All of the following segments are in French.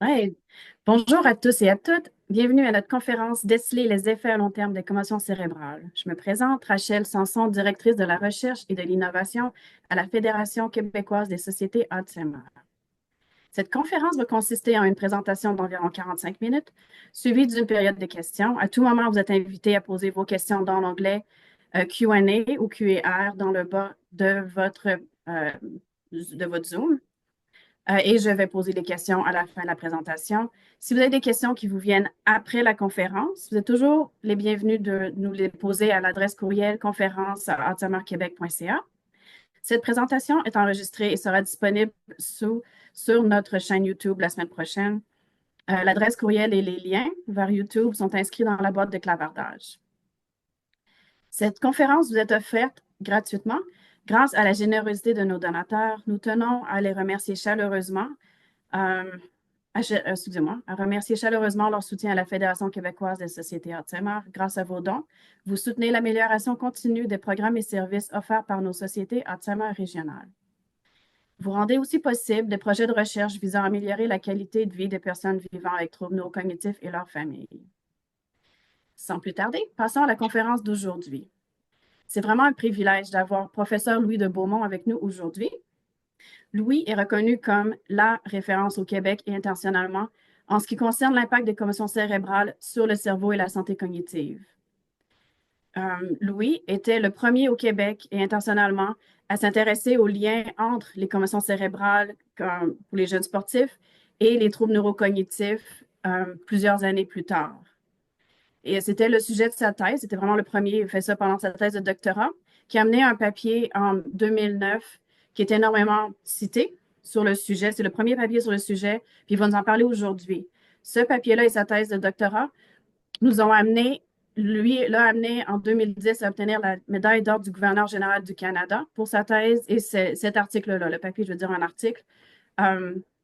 Ouais. Bonjour à tous et à toutes. Bienvenue à notre conférence Déceler les effets à long terme des commotions cérébrales. Je me présente, Rachel Sanson, directrice de la recherche et de l'innovation à la Fédération québécoise des sociétés Alzheimer. Cette conférence va consister en une présentation d'environ 45 minutes, suivie d'une période de questions. À tout moment, vous êtes invité à poser vos questions dans l'onglet Q&A ou Q&R dans le bas euh, de votre Zoom. Et je vais poser les questions à la fin de la présentation. Si vous avez des questions qui vous viennent après la conférence, vous êtes toujours les bienvenus de nous les poser à l'adresse courriel conférence@alzheimerquebec.ca. Cette présentation est enregistrée et sera disponible sur notre chaîne YouTube la semaine prochaine. L'adresse courriel et les liens vers YouTube sont inscrits dans la boîte de clavardage. Cette conférence vous est offerte gratuitement grâce à la générosité de nos donateurs. Nous tenons à les remercier chaleureusement. Euh, Excusez-moi, à remercier chaleureusement leur soutien à la Fédération québécoise des sociétés Alzheimer. Grâce à vos dons, vous soutenez l'amélioration continue des programmes et services offerts par nos sociétés Alzheimer régionales. Vous rendez aussi possible des projets de recherche visant à améliorer la qualité de vie des personnes vivant avec troubles neurocognitifs et leurs familles. Sans plus tarder, passons à la conférence d'aujourd'hui. C'est vraiment un privilège d'avoir professeur Louis de Beaumont avec nous aujourd'hui. Louis est reconnu comme la référence au Québec et internationalement en ce qui concerne l'impact des commotions cérébrales sur le cerveau et la santé cognitive. Louis était le premier au Québec et internationalement à s'intéresser aux liens entre les commotions cérébrales pour les jeunes sportifs et les troubles neurocognitifs plusieurs années plus tard. Et c'était le sujet de sa thèse. C'était vraiment le premier. Il fait ça pendant sa thèse de doctorat, qui a amené un papier en 2009 qui est énormément cité sur le sujet. C'est le premier papier sur le sujet, puis il va nous en parler aujourd'hui. Ce papier-là et sa thèse de doctorat nous ont amené, lui l'a amené en 2010 à obtenir la médaille d'ordre du gouverneur général du Canada pour sa thèse et cet article-là, le papier, je veux dire un article,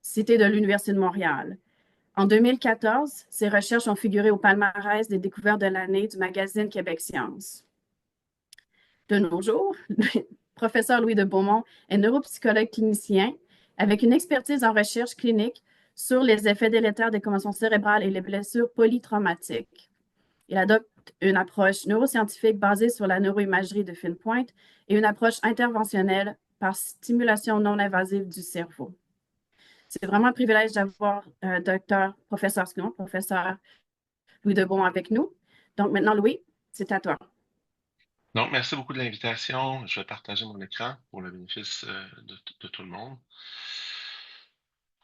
cité de l'Université de Montréal. En 2014, ses recherches ont figuré au palmarès des découvertes de l'année du magazine Québec Science. De nos jours, le professeur Louis de Beaumont est neuropsychologue clinicien avec une expertise en recherche clinique sur les effets délétères des commotions cérébrales et les blessures polytraumatiques. Il adopte une approche neuroscientifique basée sur la neuroimagerie de fine pointe et une approche interventionnelle par stimulation non invasive du cerveau. C'est vraiment un privilège d'avoir professeur Louis Debon avec nous. Donc maintenant, Louis, c'est à toi. Donc, merci beaucoup de l'invitation. Je vais partager mon écran pour le bénéfice de tout le monde.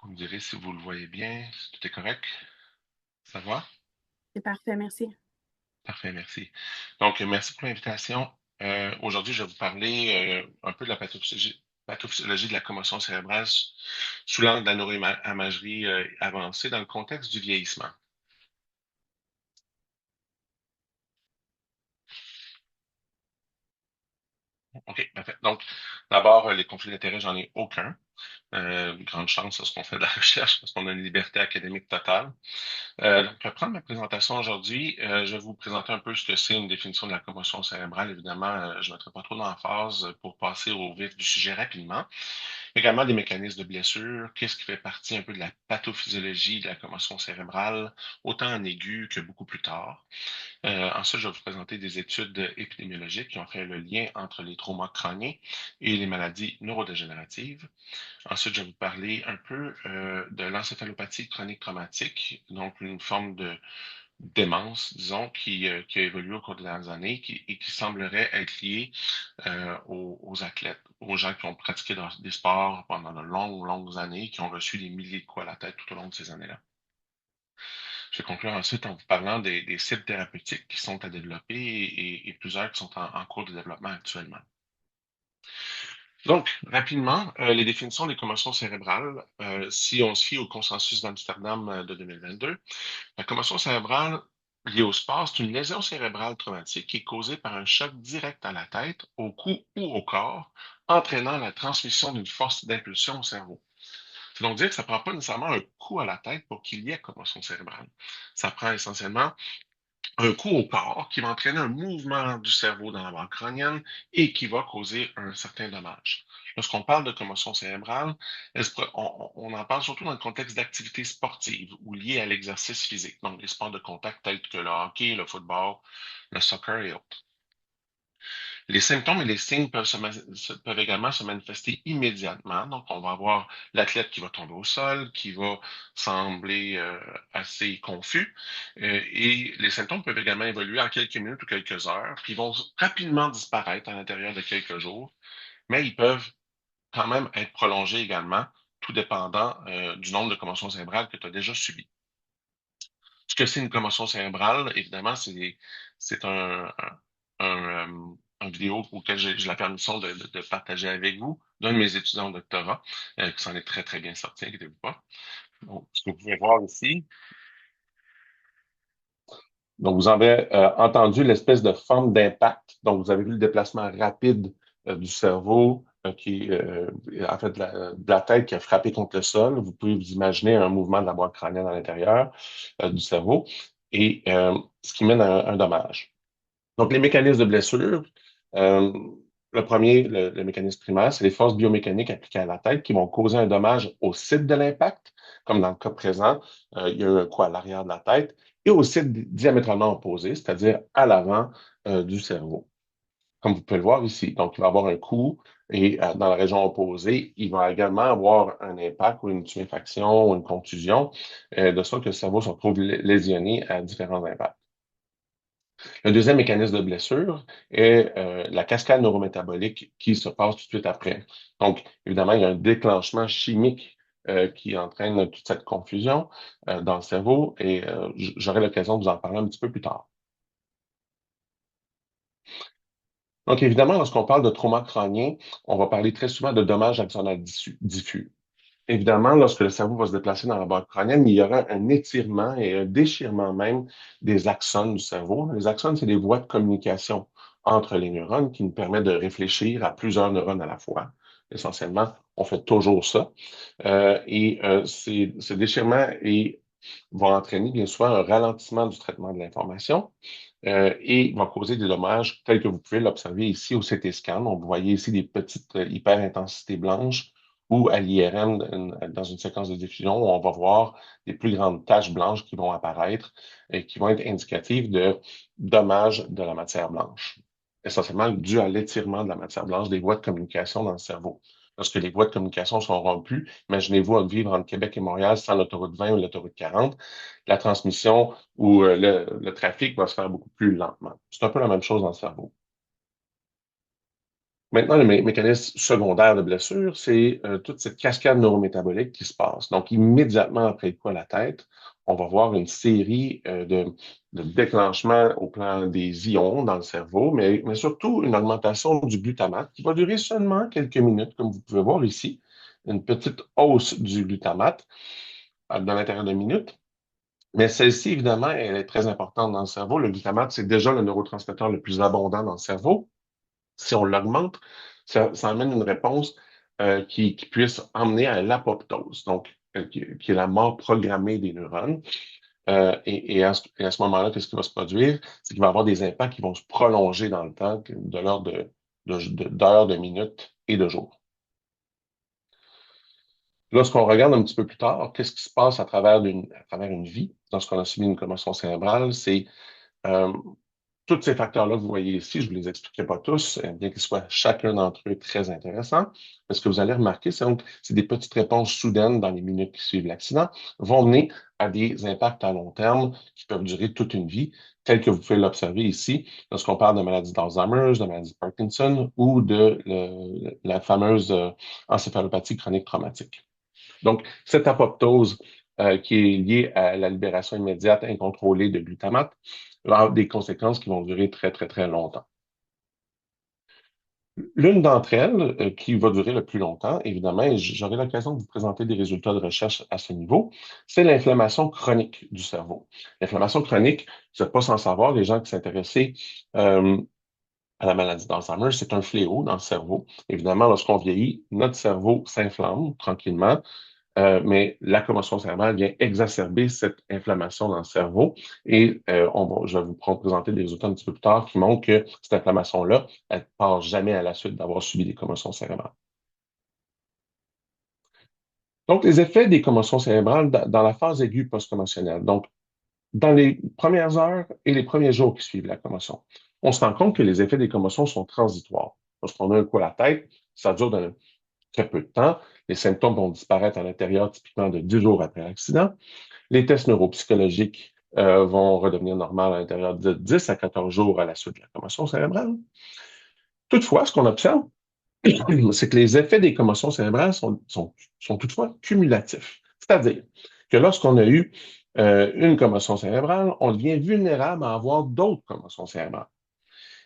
Vous me direz si vous le voyez bien, si tout est correct. Ça va? C'est parfait, merci. Parfait, merci. Donc, merci pour l'invitation. Aujourd'hui, je vais vous parler un peu de la pathophysiologie de la commotion cérébrale sous l'angle de la neuroimagerie avancée dans le contexte du vieillissement. OK, parfait. Donc, d'abord, les conflits d'intérêts, j'en ai aucun. Grande chance lorsqu'on fait de la recherche parce qu'on a une liberté académique totale. Donc, pour reprendre ma présentation aujourd'hui, je vais vous présenter un peu ce que c'est une définition de la commotion cérébrale. Évidemment, je ne mettrai pas trop d'emphase pour passer au vif du sujet rapidement. Également des mécanismes de blessure, qu'est-ce qui fait partie un peu de la pathophysiologie de la commotion cérébrale, autant en aigu que beaucoup plus tard. Ensuite, je vais vous présenter des études épidémiologiques qui ont fait le lien entre les traumas crâniens et les maladies neurodégénératives. Ensuite, je vais vous parler un peu de l'encéphalopathie chronique traumatique, donc une forme de démence, disons, qui a évolué au cours des dernières années et qui semblerait être liée aux athlètes, aux gens qui ont pratiqué des sports pendant de longues, longues années, qui ont reçu des milliers de coups à la tête tout au long de ces années-là. Je vais conclure ensuite en vous parlant des cibles thérapeutiques qui sont à développer et plusieurs qui sont en cours de développement actuellement. Donc, rapidement, les définitions des commotions cérébrales, si on se fie au consensus d'Amsterdam de 2022, la commotion cérébrale liée au sport, c'est une lésion cérébrale traumatique qui est causée par un choc direct à la tête, au cou ou au corps, entraînant la transmission d'une force d'impulsion au cerveau. C'est donc dire que ça ne prend pas nécessairement un coup à la tête pour qu'il y ait commotion cérébrale. Ça prend essentiellement un coup au corps qui va entraîner un mouvement du cerveau dans la bande crânienne et qui va causer un certain dommage. Lorsqu'on parle de commotion cérébrale, on en parle surtout dans le contexte d'activités sportives ou liées à l'exercice physique, donc les sports de contact tels que le hockey, le football, le soccer et autres. Les symptômes et les signes peuvent également se manifester immédiatement. Donc, on va avoir l'athlète qui va tomber au sol, qui va sembler assez confus. Et les symptômes peuvent également évoluer en quelques minutes ou quelques heures, puis ils vont rapidement disparaître à l'intérieur de quelques jours, mais ils peuvent quand même être prolongés également, tout dépendant du nombre de commotions cérébrales que tu as déjà subies. Ce que c'est une commotion cérébrale, évidemment, c'est un vidéo auquel j'ai la permission de partager avec vous d'un de mes étudiants au doctorat, qui s'en est très, très bien sorti, inquiétez-vous pas. Donc, ce que vous pouvez voir ici, donc vous avez entendu l'espèce de forme d'impact. Donc, vous avez vu le déplacement rapide du cerveau en fait, de la tête qui a frappé contre le sol. Vous pouvez vous imaginer un mouvement de la boîte crânienne à l'intérieur du cerveau et ce qui mène à un dommage. Donc, les mécanismes de blessure, euh, le premier, le mécanisme primaire, c'est les forces biomécaniques appliquées à la tête qui vont causer un dommage au site de l'impact, comme dans le cas présent, il y a eu un coup à l'arrière de la tête, et au site diamétralement opposé, c'est-à-dire à l'avant du cerveau, comme vous pouvez le voir ici. Donc, il va y avoir un coup et dans la région opposée, il va également avoir un impact ou une tuméfaction ou une contusion, de sorte que le cerveau se retrouve lésionné à différents impacts. Le deuxième mécanisme de blessure est la cascade neurométabolique qui se passe tout de suite après. Donc, évidemment, il y a un déclenchement chimique qui entraîne toute cette confusion dans le cerveau et j'aurai l'occasion de vous en parler un petit peu plus tard. Donc, évidemment, lorsqu'on parle de trauma crânien, on va parler très souvent de dommages axonal diffus. Évidemment, lorsque le cerveau va se déplacer dans la boîte crânienne, il y aura un étirement et un déchirement même des axones du cerveau. Les axones, c'est des voies de communication entre les neurones qui nous permettent de réfléchir à plusieurs neurones à la fois. Essentiellement, on fait toujours ça. Ce déchirement va entraîner bien sûr un ralentissement du traitement de l'information et va causer des dommages tels que vous pouvez l'observer ici au CT scan. Donc, vous voyez ici des petites hyperintensités blanches ou à l'IRM, dans une séquence de diffusion, où on va voir des plus grandes taches blanches qui vont apparaître et qui vont être indicatives de dommages de la matière blanche, essentiellement dû à l'étirement de la matière blanche des voies de communication dans le cerveau. Lorsque les voies de communication sont rompues, imaginez-vous vivre entre Québec et Montréal sans l'autoroute 20 ou l'autoroute 40, la transmission ou le trafic va se faire beaucoup plus lentement. C'est un peu la même chose dans le cerveau. Maintenant, le mécanisme secondaire de blessure, c'est toute cette cascade neurométabolique qui se passe. Donc, immédiatement après le coup à la tête, on va voir une série de déclenchements au plan des ions dans le cerveau, mais surtout une augmentation du glutamate qui va durer seulement quelques minutes, comme vous pouvez voir ici, une petite hausse du glutamate dans l'intérieur de minutes. Mais celle-ci, évidemment, elle est très importante dans le cerveau. Le glutamate, c'est déjà le neurotransmetteur le plus abondant dans le cerveau. Si on l'augmente, ça amène une réponse qui puisse emmener à l'apoptose, donc qui est la mort programmée des neurones. Et à ce moment-là, qu'est-ce qui va se produire? C'est qu'il va y avoir des impacts qui vont se prolonger dans le temps, de l'ordre d'heures, de minutes et de jours. Lorsqu'on regarde un petit peu plus tard, qu'est-ce qui se passe à travers une vie lorsqu'on a subi une commotion cérébrale? C'est euh, tous ces facteurs-là que vous voyez ici, je ne vous les expliquerai pas tous, bien qu'ils soient chacun d'entre eux très intéressants. Mais ce que vous allez remarquer, c'est des petites réponses soudaines dans les minutes qui suivent l'accident vont mener à des impacts à long terme qui peuvent durer toute une vie, tels que vous pouvez l'observer ici lorsqu'on parle de maladie d'Alzheimer, de maladie de Parkinson ou de la fameuse encéphalopathie chronique traumatique. Donc, cette apoptose qui est liée à la libération immédiate incontrôlée de glutamate va avoir des conséquences qui vont durer très, très, très longtemps. L'une d'entre elles, qui va durer le plus longtemps, évidemment, et j'aurai l'occasion de vous présenter des résultats de recherche à ce niveau, c'est l'inflammation chronique du cerveau. L'inflammation chronique, vous n'êtes pas sans savoir, les gens qui s'intéressaient à la maladie d'Alzheimer, c'est un fléau dans le cerveau. Évidemment, lorsqu'on vieillit, notre cerveau s'inflamme tranquillement. Mais la commotion cérébrale vient exacerber cette inflammation dans le cerveau. Et je vais vous présenter des résultats un petit peu plus tard qui montrent que cette inflammation-là, elle ne part jamais à la suite d'avoir subi des commotions cérébrales. Donc, les effets des commotions cérébrales dans la phase aiguë post-commotionnelle. Donc, dans les premières heures et les premiers jours qui suivent la commotion, on se rend compte que les effets des commotions sont transitoires. Lorsqu'on a un coup à la tête, ça dure très peu de temps. Les symptômes vont disparaître à l'intérieur typiquement de 10 jours après l'accident. Les tests neuropsychologiques vont redevenir normaux à l'intérieur de 10 à 14 jours à la suite de la commotion cérébrale. Toutefois, ce qu'on observe, c'est que les effets des commotions cérébrales sont toutefois cumulatifs. C'est-à-dire que lorsqu'on a eu une commotion cérébrale, on devient vulnérable à avoir d'autres commotions cérébrales.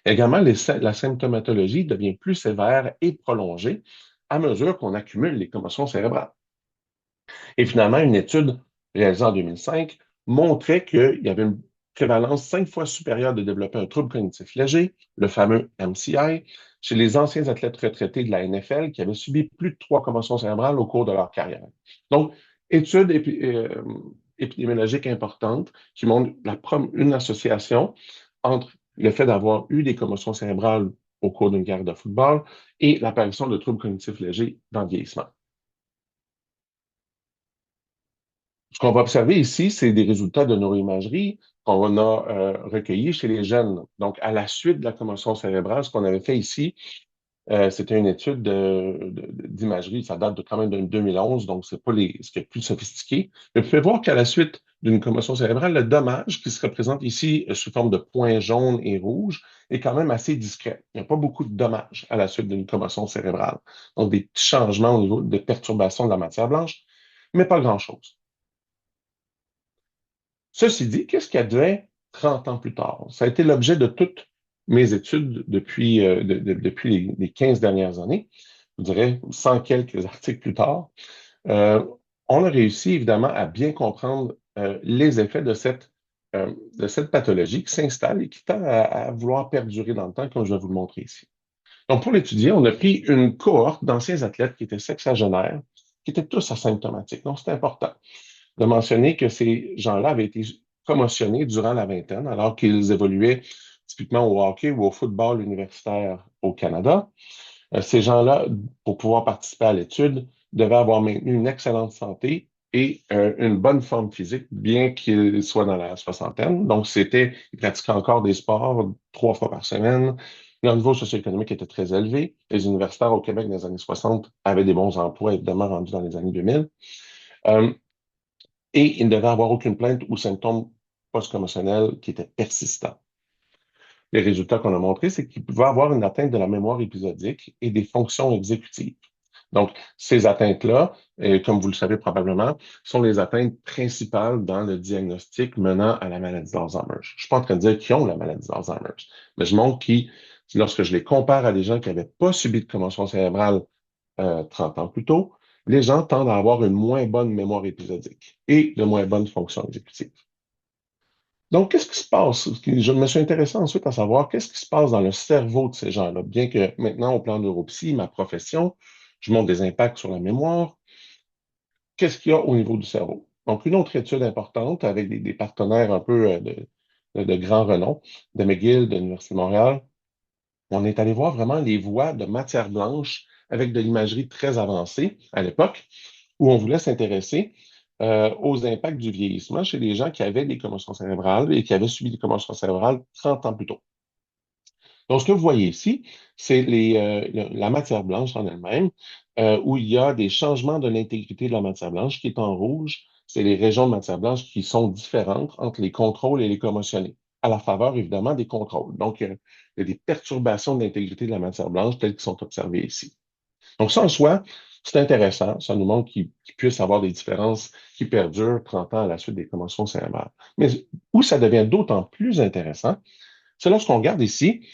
Également, la symptomatologie devient plus sévère et prolongée à mesure qu'on accumule les commotions cérébrales. Et finalement, une étude réalisée en 2005 montrait qu'il y avait une prévalence 5 fois supérieure de développer un trouble cognitif léger, le fameux MCI, chez les anciens athlètes retraités de la NFL qui avaient subi plus de 3 commotions cérébrales au cours de leur carrière. Donc, étude épidémiologique importante qui montre une association entre le fait d'avoir eu des commotions cérébrales au cours d'une carrière de football et l'apparition de troubles cognitifs légers dans le vieillissement. Ce qu'on va observer ici, c'est des résultats de neuroimagerie qu'on a recueillis chez les jeunes. Donc, à la suite de la commotion cérébrale, ce qu'on avait fait ici, c'était une étude d'imagerie. Ça date de quand même de 2011, donc c'est pas ce qui est plus sophistiqué. Mais vous pouvez voir qu'à la suite d'une commotion cérébrale, le dommage qui se représente ici sous forme de points jaunes et rouges est quand même assez discret. Il n'y a pas beaucoup de dommages à la suite d'une commotion cérébrale. Donc, des petits changements au niveau de perturbation de la matière blanche, mais pas grand-chose. Ceci dit, qu'est-ce qui advient 30 ans plus tard? Ça a été l'objet de toutes mes études depuis les 15 dernières années. Je dirais 100 quelques articles plus tard. Euh, on a réussi évidemment à bien comprendre les effets de cette pathologie qui s'installe et qui tend à vouloir perdurer dans le temps, comme je vais vous le montrer ici. Donc, pour l'étudier, on a pris une cohorte d'anciens athlètes qui étaient sexagénaires, qui étaient tous asymptomatiques. Donc, c'est important de mentionner que ces gens-là avaient été promotionnés durant la vingtaine, alors qu'ils évoluaient typiquement au hockey ou au football universitaire au Canada. Ces gens-là, pour pouvoir participer à l'étude, devaient avoir maintenu une excellente santé et une bonne forme physique, bien qu'ils soient dans la soixantaine. Donc, ils pratiquaient encore des sports 3 fois par semaine. Leur niveau socio-économique était très élevé. Les universitaires au Québec dans les années 60 avaient des bons emplois, évidemment, rendus dans les années 2000. Et il ne devait avoir aucune plainte ou symptôme post-commotionnel qui était persistant. Les résultats qu'on a montrés, c'est qu'il pouvait avoir une atteinte de la mémoire épisodique et des fonctions exécutives. Donc, ces atteintes-là, comme vous le savez probablement, sont les atteintes principales dans le diagnostic menant à la maladie d'Alzheimer. Je ne suis pas en train de dire qu'ils ont la maladie d'Alzheimer, mais je montre que lorsque je les compare à des gens qui n'avaient pas subi de commotion cérébrale 30 ans plus tôt, les gens tendent à avoir une moins bonne mémoire épisodique et de moins bonnes fonctions exécutives. Donc, qu'est-ce qui se passe? Je me suis intéressé ensuite à savoir qu'est-ce qui se passe dans le cerveau de ces gens-là. Bien que maintenant, au plan de neuropsy, ma profession, je montre des impacts sur la mémoire. Qu'est-ce qu'il y a au niveau du cerveau? Donc, une autre étude importante avec des partenaires un peu de grand renom, de McGill, de l'Université de Montréal, on est allé voir vraiment les voies de matière blanche avec de l'imagerie très avancée à l'époque, où on voulait s'intéresser aux impacts du vieillissement chez les gens qui avaient des commotions cérébrales et qui avaient subi des commotions cérébrales 30 ans plus tôt. Donc, ce que vous voyez ici, c'est la matière blanche en elle-même, où il y a des changements de l'intégrité de la matière blanche qui est en rouge. C'est les régions de matière blanche qui sont différentes entre les contrôles et les commotionnés, à la faveur évidemment des contrôles. Donc, il y a des perturbations de l'intégrité de la matière blanche telles qui sont observées ici. Donc, ça en soi, c'est intéressant. Ça nous montre qu'il puisse y avoir des différences qui perdurent 30 ans à la suite des commotions cérébrales. Mais où ça devient d'autant plus intéressant, c'est lorsqu'on regarde ici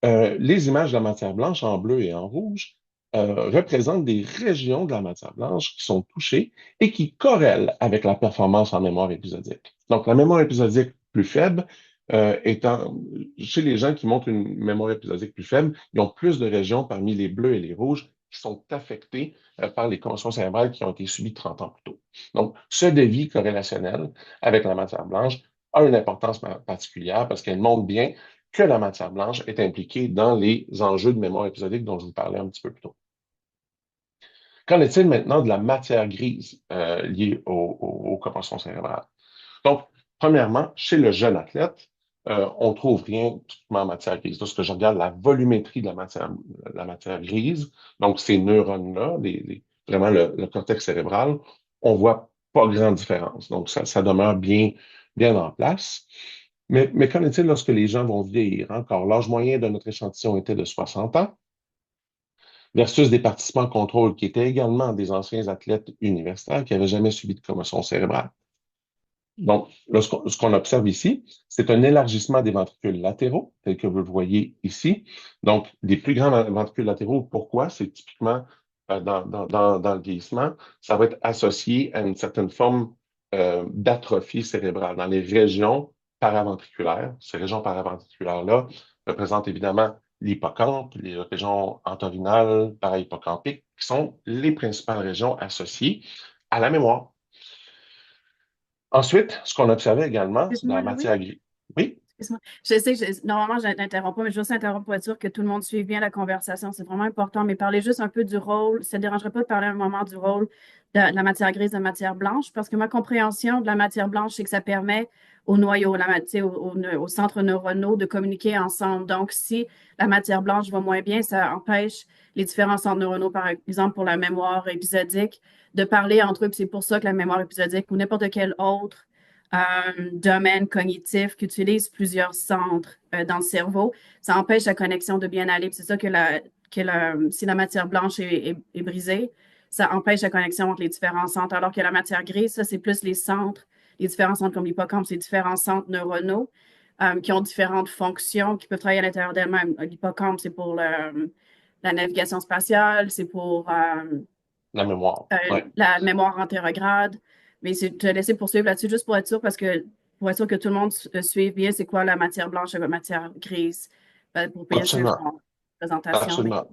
les images de la matière blanche en bleu et en rouge représentent des régions de la matière blanche qui sont touchées et qui corrèlent avec la performance en mémoire épisodique. Donc, la mémoire épisodique plus faible étant chez les gens qui montrent une mémoire épisodique plus faible, ils ont plus de régions parmi les bleus et les rouges qui sont affectées par les commotions cérébrales qui ont été subies 30 ans plus tôt. Donc, ce devis corrélationnel avec la matière blanche a une importance particulière parce qu'elle montre bien que la matière blanche est impliquée dans les enjeux de mémoire épisodique dont je vous parlais un petit peu plus tôt. Qu'en est-il maintenant de la matière grise liée aux commotions cérébrales? Donc, premièrement, chez le jeune athlète, on trouve rien typiquement en matière grise. Lorsque je regarde la volumétrie de la matière grise, donc ces neurones-là, vraiment le cortex cérébral, on voit pas grande différence. Donc, ça demeure bien en place. Mais qu'en est-il lorsque les gens vont vieillir? Encore, l'âge moyen de notre échantillon était de 60 ans versus des participants contrôle qui étaient également des anciens athlètes universitaires qui n'avaient jamais subi de commotion cérébrale. Donc, là, ce qu'on observe ici, c'est un élargissement des ventricules latéraux, tel que vous le voyez ici. Donc, des plus grands ventricules latéraux, pourquoi? C'est typiquement dans le vieillissement, ça va être associé à une certaine forme d'atrophie cérébrale dans les régions paraventriculaires. Ces régions paraventriculaires-là représentent évidemment l'hippocampe, les régions entorhinales, parahippocampiques, qui sont les principales régions associées à la mémoire. Ensuite, ce qu'on observait également dans Excuse-moi, la Louis. matière grise. Oui, Excuse-moi. Je sais que normalement, je n'interromps pas, mais je veux juste interrompre pour être sûr que tout le monde suive bien la conversation. C'est vraiment important. Mais parlez juste un peu du rôle. Ça ne dérangerait pas de parler un moment du rôle de la matière grise de la matière blanche, parce que ma compréhension de la matière blanche, c'est que ça permet au noyau, aux centres neuronaux de communiquer ensemble. Donc, si la matière blanche va moins bien, ça empêche les différents centres neuronaux, par exemple pour la mémoire épisodique, de parler entre eux. Puis c'est pour ça que la mémoire épisodique ou n'importe quel autre domaine cognitif qui utilise plusieurs centres dans le cerveau, ça empêche la connexion de bien aller. C'est ça si la matière blanche est brisée, ça empêche la connexion entre les différents centres, alors que la matière grise, ça, c'est plus les centres, les différents centres comme l'hippocampe, c'est différents centres neuronaux qui ont différentes fonctions, qui peuvent travailler à l'intérieur d'elles-mêmes. L'hippocampe, c'est pour la navigation spatiale, c'est pour la mémoire. Ouais. la mémoire antérograde. Mais je te laisser poursuivre là-dessus juste pour être sûr, pour être sûr que tout le monde suive bien c'est quoi la matière blanche et la matière grise, pour bien suivre Absolument. ton présentation. Mais Absolument.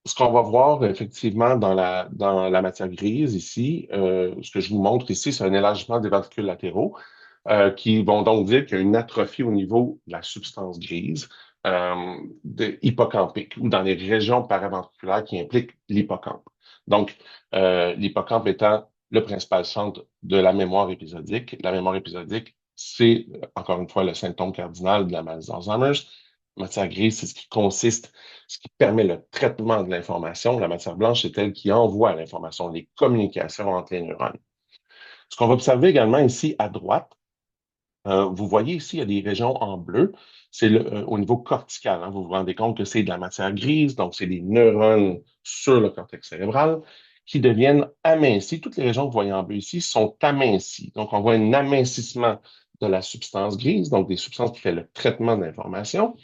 Ce qu'on va voir effectivement dans la matière grise ici, ce que je vous montre ici, c'est un élargissement des ventricules latéraux qui vont donc dire qu'il y a une atrophie au niveau de la substance grise hippocampique ou dans les régions paraventriculaires qui impliquent l'hippocampe. Donc, l'hippocampe étant le principal centre de la mémoire épisodique. La mémoire épisodique, c'est encore une fois le symptôme cardinal de la maladie d'Alzheimer. La matière grise, c'est ce qui permet le traitement de l'information. La matière blanche, c'est elle qui envoie l'information, les communications entre les neurones. Ce qu'on va observer également ici à droite, vous voyez ici, il y a des régions en bleu. C'est au niveau cortical. Hein. Vous vous rendez compte que c'est de la matière grise, donc c'est des neurones sur le cortex cérébral qui deviennent amincis. Toutes les régions que vous voyez en bleu ici sont amincies. Donc, on voit un amincissement de la substance grise, donc des substances qui font le traitement de l'information.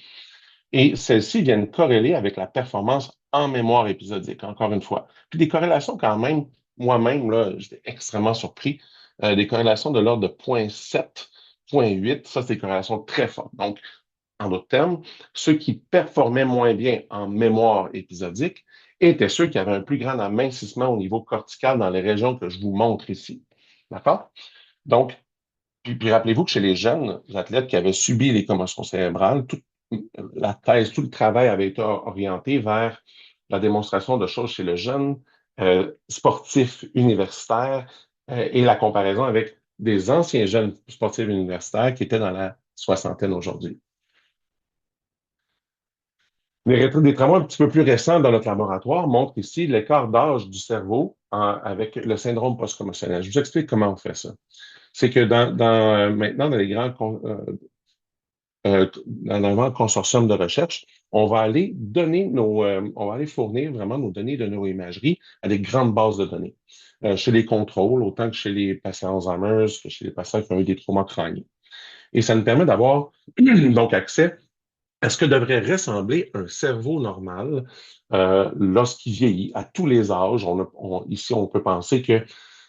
Et celles-ci viennent corréler avec la performance en mémoire épisodique, encore une fois. Puis des corrélations quand même, moi-même, là, j'étais extrêmement surpris, des corrélations de l'ordre de 0,7, 0,8, ça, c'est des corrélations très fortes. Donc, en d'autres termes, ceux qui performaient moins bien en mémoire épisodique étaient ceux qui avaient un plus grand amincissement au niveau cortical dans les régions que je vous montre ici. D'accord? Donc, puis rappelez-vous que chez les jeunes athlètes qui avaient subi les commotions cérébrales, toute la thèse, tout le travail avait été orienté vers la démonstration de choses chez le jeune sportif universitaire et la comparaison avec des anciens jeunes sportifs universitaires qui étaient dans la soixantaine aujourd'hui. Des travaux un petit peu plus récents dans notre laboratoire montrent ici l'écart d'âge du cerveau avec le syndrome post-commotionnel. Je vous explique comment on fait ça. C'est que maintenant, dans les grands dans un grand consortium de recherche, on va aller on va aller fournir vraiment nos données de neuroimagerie à des grandes bases de données, chez les contrôles, autant que chez les patients Alzheimer, que chez les patients qui ont eu des traumas crâniens. Et ça nous permet d'avoir donc accès à ce que devrait ressembler un cerveau normal lorsqu'il vieillit, à tous les âges. Ici, on peut penser que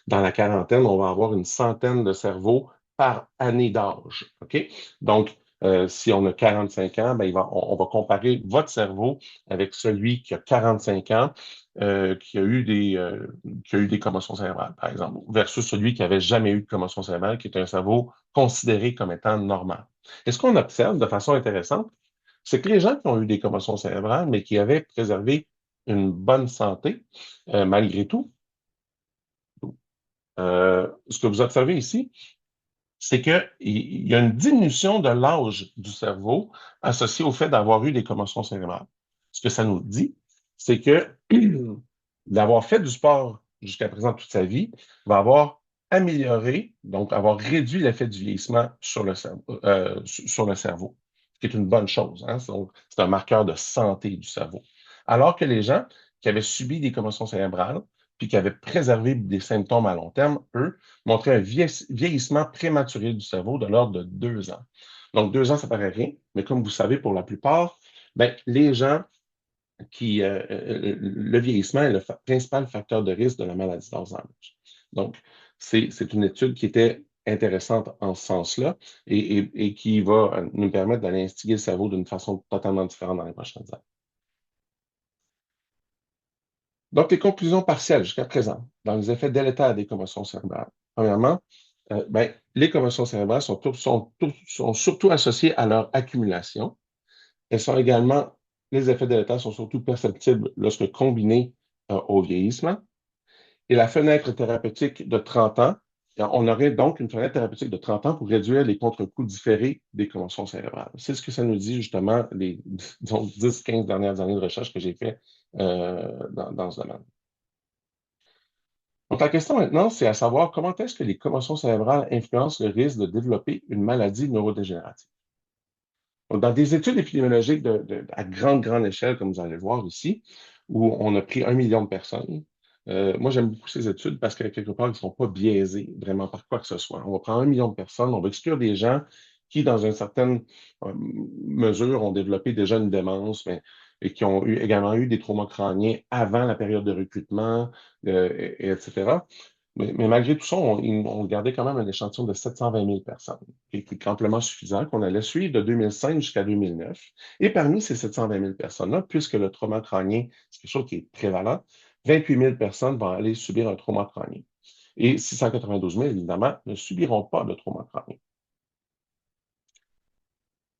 dans la quarantaine, on va avoir une centaine de cerveaux par année d'âge. OK? Donc, si on a 45 ans, ben, on va comparer votre cerveau avec celui qui a 45 ans, qui a eu des commotions cérébrales, par exemple, versus celui qui n'avait jamais eu de commotion cérébrale, qui est un cerveau considéré comme étant normal. Et ce qu'on observe de façon intéressante, c'est que les gens qui ont eu des commotions cérébrales, mais qui avaient préservé une bonne santé, malgré tout. Ce que vous observez ici, c'est qu'il y a une diminution de l'âge du cerveau associée au fait d'avoir eu des commotions cérébrales. Ce que ça nous dit, c'est que d'avoir fait du sport jusqu'à présent toute sa vie va avoir amélioré, donc avoir réduit l'effet du vieillissement sur le cerveau, ce qui est une bonne chose, hein. Donc, c'est un marqueur de santé du cerveau. Alors que les gens qui avaient subi des commotions cérébrales, puis qui avaient préservé des symptômes à long terme, eux, montraient un vieillissement prématuré du cerveau de l'ordre de 2 ans. Donc, 2 ans, ça paraît rien, mais comme vous savez, pour la plupart, ben, les gens le vieillissement est le principal facteur de risque de la maladie d'Alzheimer. Donc, c'est une étude qui était intéressante en ce sens-là et qui va nous permettre d'aller instiguer le cerveau d'une façon totalement différente dans les prochaines années. Donc, les conclusions partielles jusqu'à présent dans les effets délétères des commotions cérébrales. Premièrement, ben, les commotions cérébrales sont surtout associées à leur accumulation. Elles sont également, les effets délétères sont surtout perceptibles lorsque combinés au vieillissement. Et la fenêtre thérapeutique de 30 ans, on aurait donc une fenêtre thérapeutique de 30 ans pour réduire les contre-coups différés des commotions cérébrales. C'est ce que ça nous dit justement les disons, 10-15 dernières années de recherche que j'ai fait dans ce domaine. Donc, la question maintenant, c'est à savoir comment est-ce que les commotions cérébrales influencent le risque de développer une maladie neurodégénérative. Donc, dans des études épidémiologiques à grande échelle, comme vous allez le voir ici, où on a pris 1 million de personnes, moi, j'aime beaucoup ces études parce qu'à quelque part, ils ne sont pas biaisés vraiment par quoi que ce soit. On va prendre 1 million de personnes, on va exclure des gens qui, dans une certaine mesure, ont développé déjà une démence, mais, et qui ont également eu des traumas crâniens avant la période de recrutement, etc. Mais malgré tout ça, on gardait quand même un échantillon de 720 000 personnes, qui est amplement suffisant, qu'on allait suivre de 2005 jusqu'à 2009. Et parmi ces 720 000 personnes-là, puisque le trauma crânien, c'est quelque chose qui est prévalent, 28 000 personnes vont aller subir un trauma crânien. Et 692 000, évidemment, ne subiront pas de trauma crânien.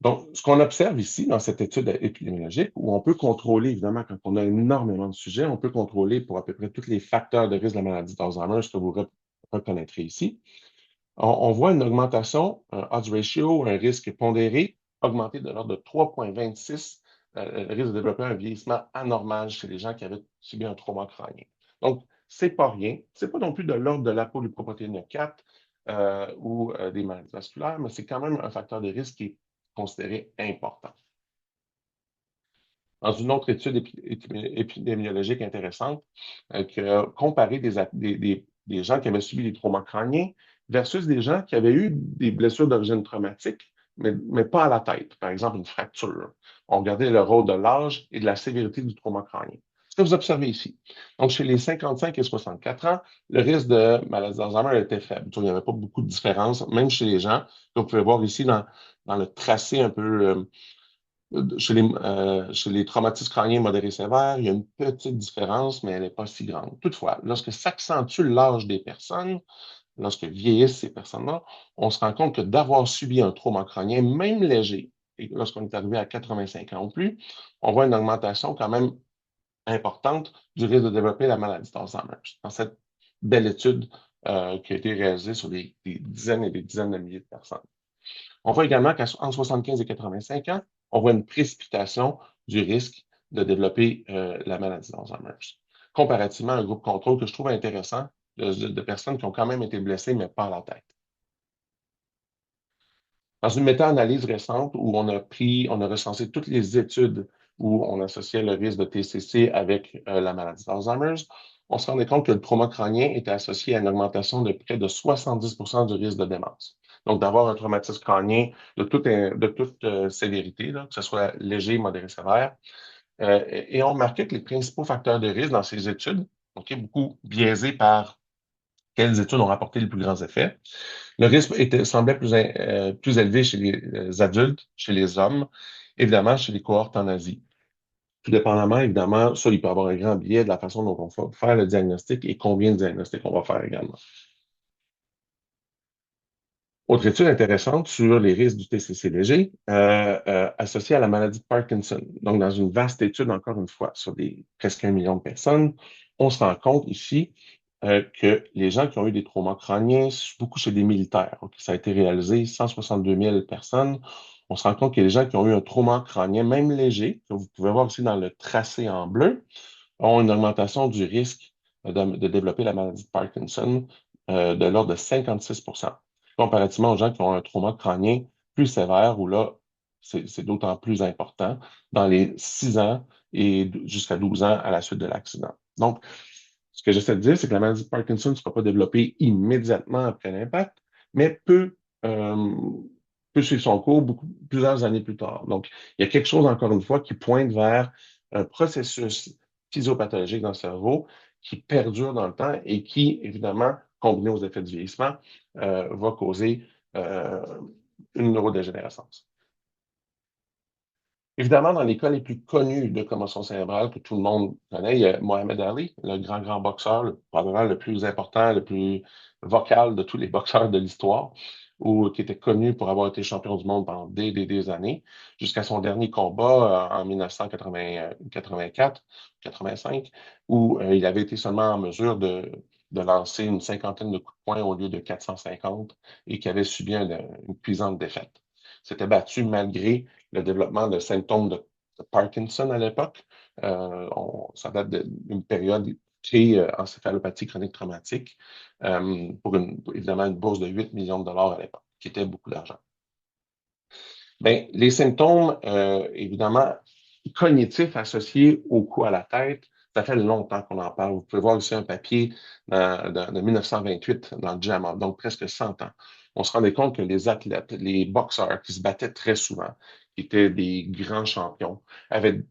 Donc, ce qu'on observe ici dans cette étude épidémiologique, où on peut contrôler, évidemment, quand on a énormément de sujets, on peut contrôler pour à peu près tous les facteurs de risque de la maladie d'Alzheimer, ce que vous reconnaîtrez ici. On voit une augmentation, un odds ratio, un risque pondéré, augmenté de l'ordre de 3,26, le risque de développer un vieillissement anormal chez les gens qui avaient subi un trauma crânien. Donc, c'est pas rien. C'est pas non plus de l'ordre de l'apolipoprotéine 4 ou des maladies vasculaires, mais c'est quand même un facteur de risque qui est considéré important. Dans une autre étude épidémiologique intéressante, qui a comparé des gens qui avaient subi des traumas crâniens versus des gens qui avaient eu des blessures d'origine traumatique, mais pas à la tête, par exemple une fracture. On regardait le rôle de l'âge et de la sévérité du trauma crânien. Ce que vous observez ici. Donc, chez les 55 et 64 ans, le risque de maladie d'Alzheimer était faible. Il n'y avait pas beaucoup de différence, même chez les gens. Que vous pouvez voir ici dans le tracé un peu chez les traumatismes crâniens modérés sévères, il y a une petite différence, mais elle n'est pas si grande. Toutefois, lorsque s'accentue l'âge des personnes, lorsque vieillissent ces personnes-là, on se rend compte que d'avoir subi un trauma crânien, même léger, et lorsqu'on est arrivé à 85 ans ou plus, on voit une augmentation quand même importante du risque de développer la maladie d'Alzheimer. Dans cette belle étude qui a été réalisée sur des dizaines et des dizaines de milliers de personnes. On voit également qu'entre 75 et 85 ans, on voit une précipitation du risque de développer la maladie d'Alzheimer. Comparativement à un groupe contrôle que je trouve intéressant de personnes qui ont quand même été blessées, mais pas à la tête. Dans une méta-analyse récente où on a recensé toutes les études où on associait le risque de TCC avec la maladie d'Alzheimer, on se rendait compte que le trauma crânien était associé à une augmentation de près de 70 du risque de démence. Donc, d'avoir un traumatisme crânien de toute sévérité, là, que ce soit léger, modéré, sévère. Et on remarquait que les principaux facteurs de risque dans ces études, beaucoup biaisés par quelles études ont rapporté les plus grands effets, le risque semblait plus élevé chez les adultes, chez les hommes, évidemment chez les cohortes en Asie. Tout dépendamment, évidemment, ça, il peut avoir un grand biais de la façon dont on va faire le diagnostic et combien de diagnostics on va faire également. Autre étude intéressante sur les risques du TCC léger associés à la maladie de Parkinson. Donc, dans une vaste étude, encore une fois, sur presque 1 million de personnes, on se rend compte ici que les gens qui ont eu des traumas crâniens, beaucoup chez des militaires, donc ça a été réalisé, 162 000 personnes, on se rend compte que les gens qui ont eu un trauma crânien, même léger, que vous pouvez voir aussi dans le tracé en bleu, ont une augmentation du risque de développer la maladie de Parkinson de l'ordre de 56 comparativement aux gens qui ont un trauma crânien plus sévère, où là, c'est d'autant plus important dans les 6 ans et jusqu'à 12 ans à la suite de l'accident. Donc, ce que j'essaie de dire, c'est que la maladie de Parkinson ne sera pas développée immédiatement après l'impact, mais peut suivre son cours plusieurs années plus tard. Donc, il y a quelque chose, encore une fois, qui pointe vers un processus physiopathologique dans le cerveau qui perdure dans le temps et qui, évidemment, combiné aux effets du vieillissement, va causer euh, une neurodégénérescence. Évidemment, dans les cas les plus connus de commotion cérébrale que tout le monde connaît, il y a Mohamed Ali, le grand boxeur, probablement le plus important, le plus vocal de tous les boxeurs de l'histoire, ou qui était connu pour avoir été champion du monde pendant des années, jusqu'à son dernier combat en 1984-85, où il avait été seulement en mesure de lancer une cinquantaine de coups de poing au lieu de 450 et qui avait subi une cuisante défaite. S'était battu malgré le développement de symptômes de Parkinson à l'époque. Ça date d'une période pré-encéphalopathie chronique traumatique pour évidemment une bourse de 8 millions de dollars à l'époque, qui était beaucoup d'argent. Bien, les symptômes, évidemment, cognitifs associés au coup à la tête, ça fait longtemps qu'on en parle. Vous pouvez voir ici un papier de 1928 dans le JAMA, donc presque 100 ans. On se rendait compte que les athlètes, les boxeurs qui se battaient très souvent, qui étaient des grands champions, avaient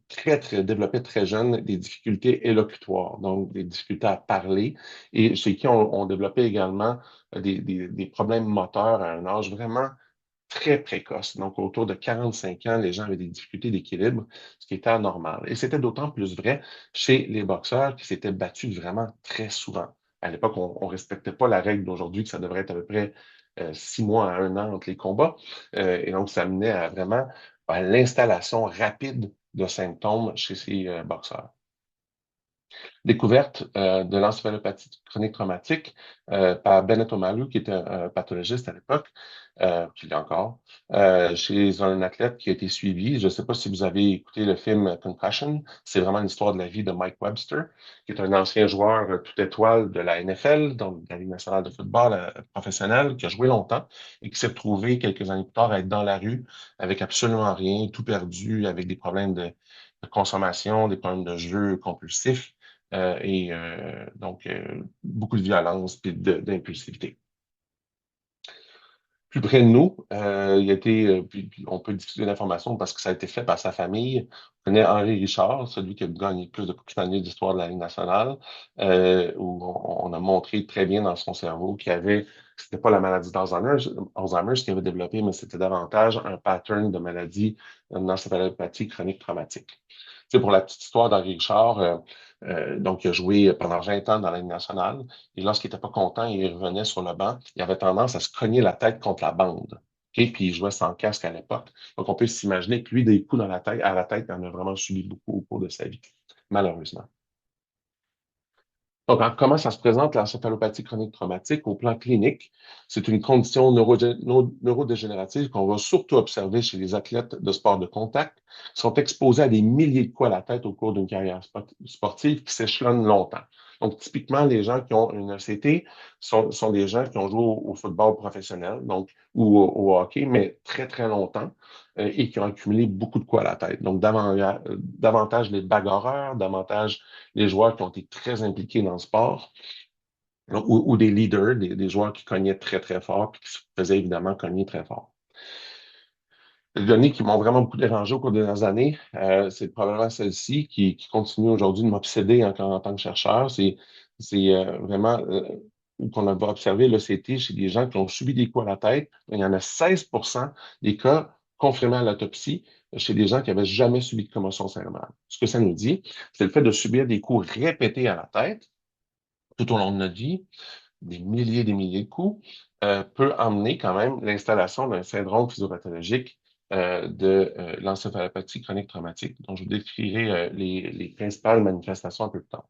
développé très jeunes des difficultés élocutoires, donc des difficultés à parler, et chez qui on développé également des problèmes moteurs à un âge vraiment très précoce. Donc, autour de 45 ans, les gens avaient des difficultés d'équilibre, ce qui était anormal. Et c'était d'autant plus vrai chez les boxeurs qui s'étaient battus vraiment très souvent. À l'époque, on ne respectait pas la règle d'aujourd'hui que ça devrait être à peu près 6 mois à 1 an entre les combats. Et donc, ça menait à vraiment à l'installation rapide de symptômes chez ces boxeurs. Découverte de l'encéphalopathie chronique traumatique par Bennett O'Malley, qui était un pathologiste à l'époque, qui l'est encore, chez un athlète qui a été suivi. Je ne sais pas si vous avez écouté le film Concussion. C'est vraiment l'histoire de la vie de Mike Webster, qui est un ancien joueur toute étoile de la NFL, donc de la Ligue nationale de football professionnelle, qui a joué longtemps et qui s'est retrouvé quelques années plus tard à être dans la rue avec absolument rien, tout perdu, avec des problèmes de consommation, des problèmes de jeu compulsifs donc beaucoup de violence et d'impulsivité. Plus près de nous, il a été, puis on peut diffuser l'information parce que ça a été fait par sa famille. On connaît Henri Richard, celui qui a gagné plus de Coupes Stanley d'histoire de la Ligue nationale, où on a montré très bien dans son cerveau qu'il y avait, c'était pas la maladie d'Alzheimer, ce qu'il avait développé, mais c'était davantage un pattern de maladie, une encéphalopathie chronique traumatique. Tu sais, pour la petite histoire d'Henri Richard, donc il a joué pendant 20 ans dans la Ligue nationale. Et lorsqu'il n'était pas content, il revenait sur le banc. Il avait tendance à se cogner la tête contre la bande. Okay? Puis il jouait sans casque à l'époque. Donc on peut s'imaginer que lui, des coups à la tête, il en a vraiment subi beaucoup au cours de sa vie, malheureusement. Donc, comment ça se présente l'encéphalopathie chronique traumatique au plan clinique? C'est une condition neurodégénérative qu'on va surtout observer chez les athlètes de sport de contact qui sont exposés à des milliers de coups à la tête au cours d'une carrière sportive qui s'échelonne longtemps. Donc, typiquement, les gens qui ont une ECT sont des gens qui ont joué au football professionnel donc, ou au hockey, mais très, très longtemps et qui ont accumulé beaucoup de coups à la tête. Donc, davantage les bagarreurs, davantage les joueurs qui ont été très impliqués dans le sport, ou des leaders, des joueurs qui cognaient très, très fort, puis qui se faisaient évidemment cogner très fort. Les données qui m'ont vraiment beaucoup dérangé au cours des dernières années, c'est probablement celle-ci qui continue aujourd'hui de m'obséder encore en tant que chercheur. C'est vraiment qu'on va observer l'ECT chez des gens qui ont subi des coups à la tête. Il y en a 16 des cas confirmés à l'autopsie chez des gens qui n'avaient jamais subi de commotion cérébrale. Ce que ça nous dit, c'est le fait de subir des coups répétés à la tête tout au long de notre vie, des milliers de coups, peut emmener quand même l'installation d'un syndrome physiopathologique de l'encéphalopathie chronique traumatique, dont je vous décrirai les principales manifestations un peu plus tard.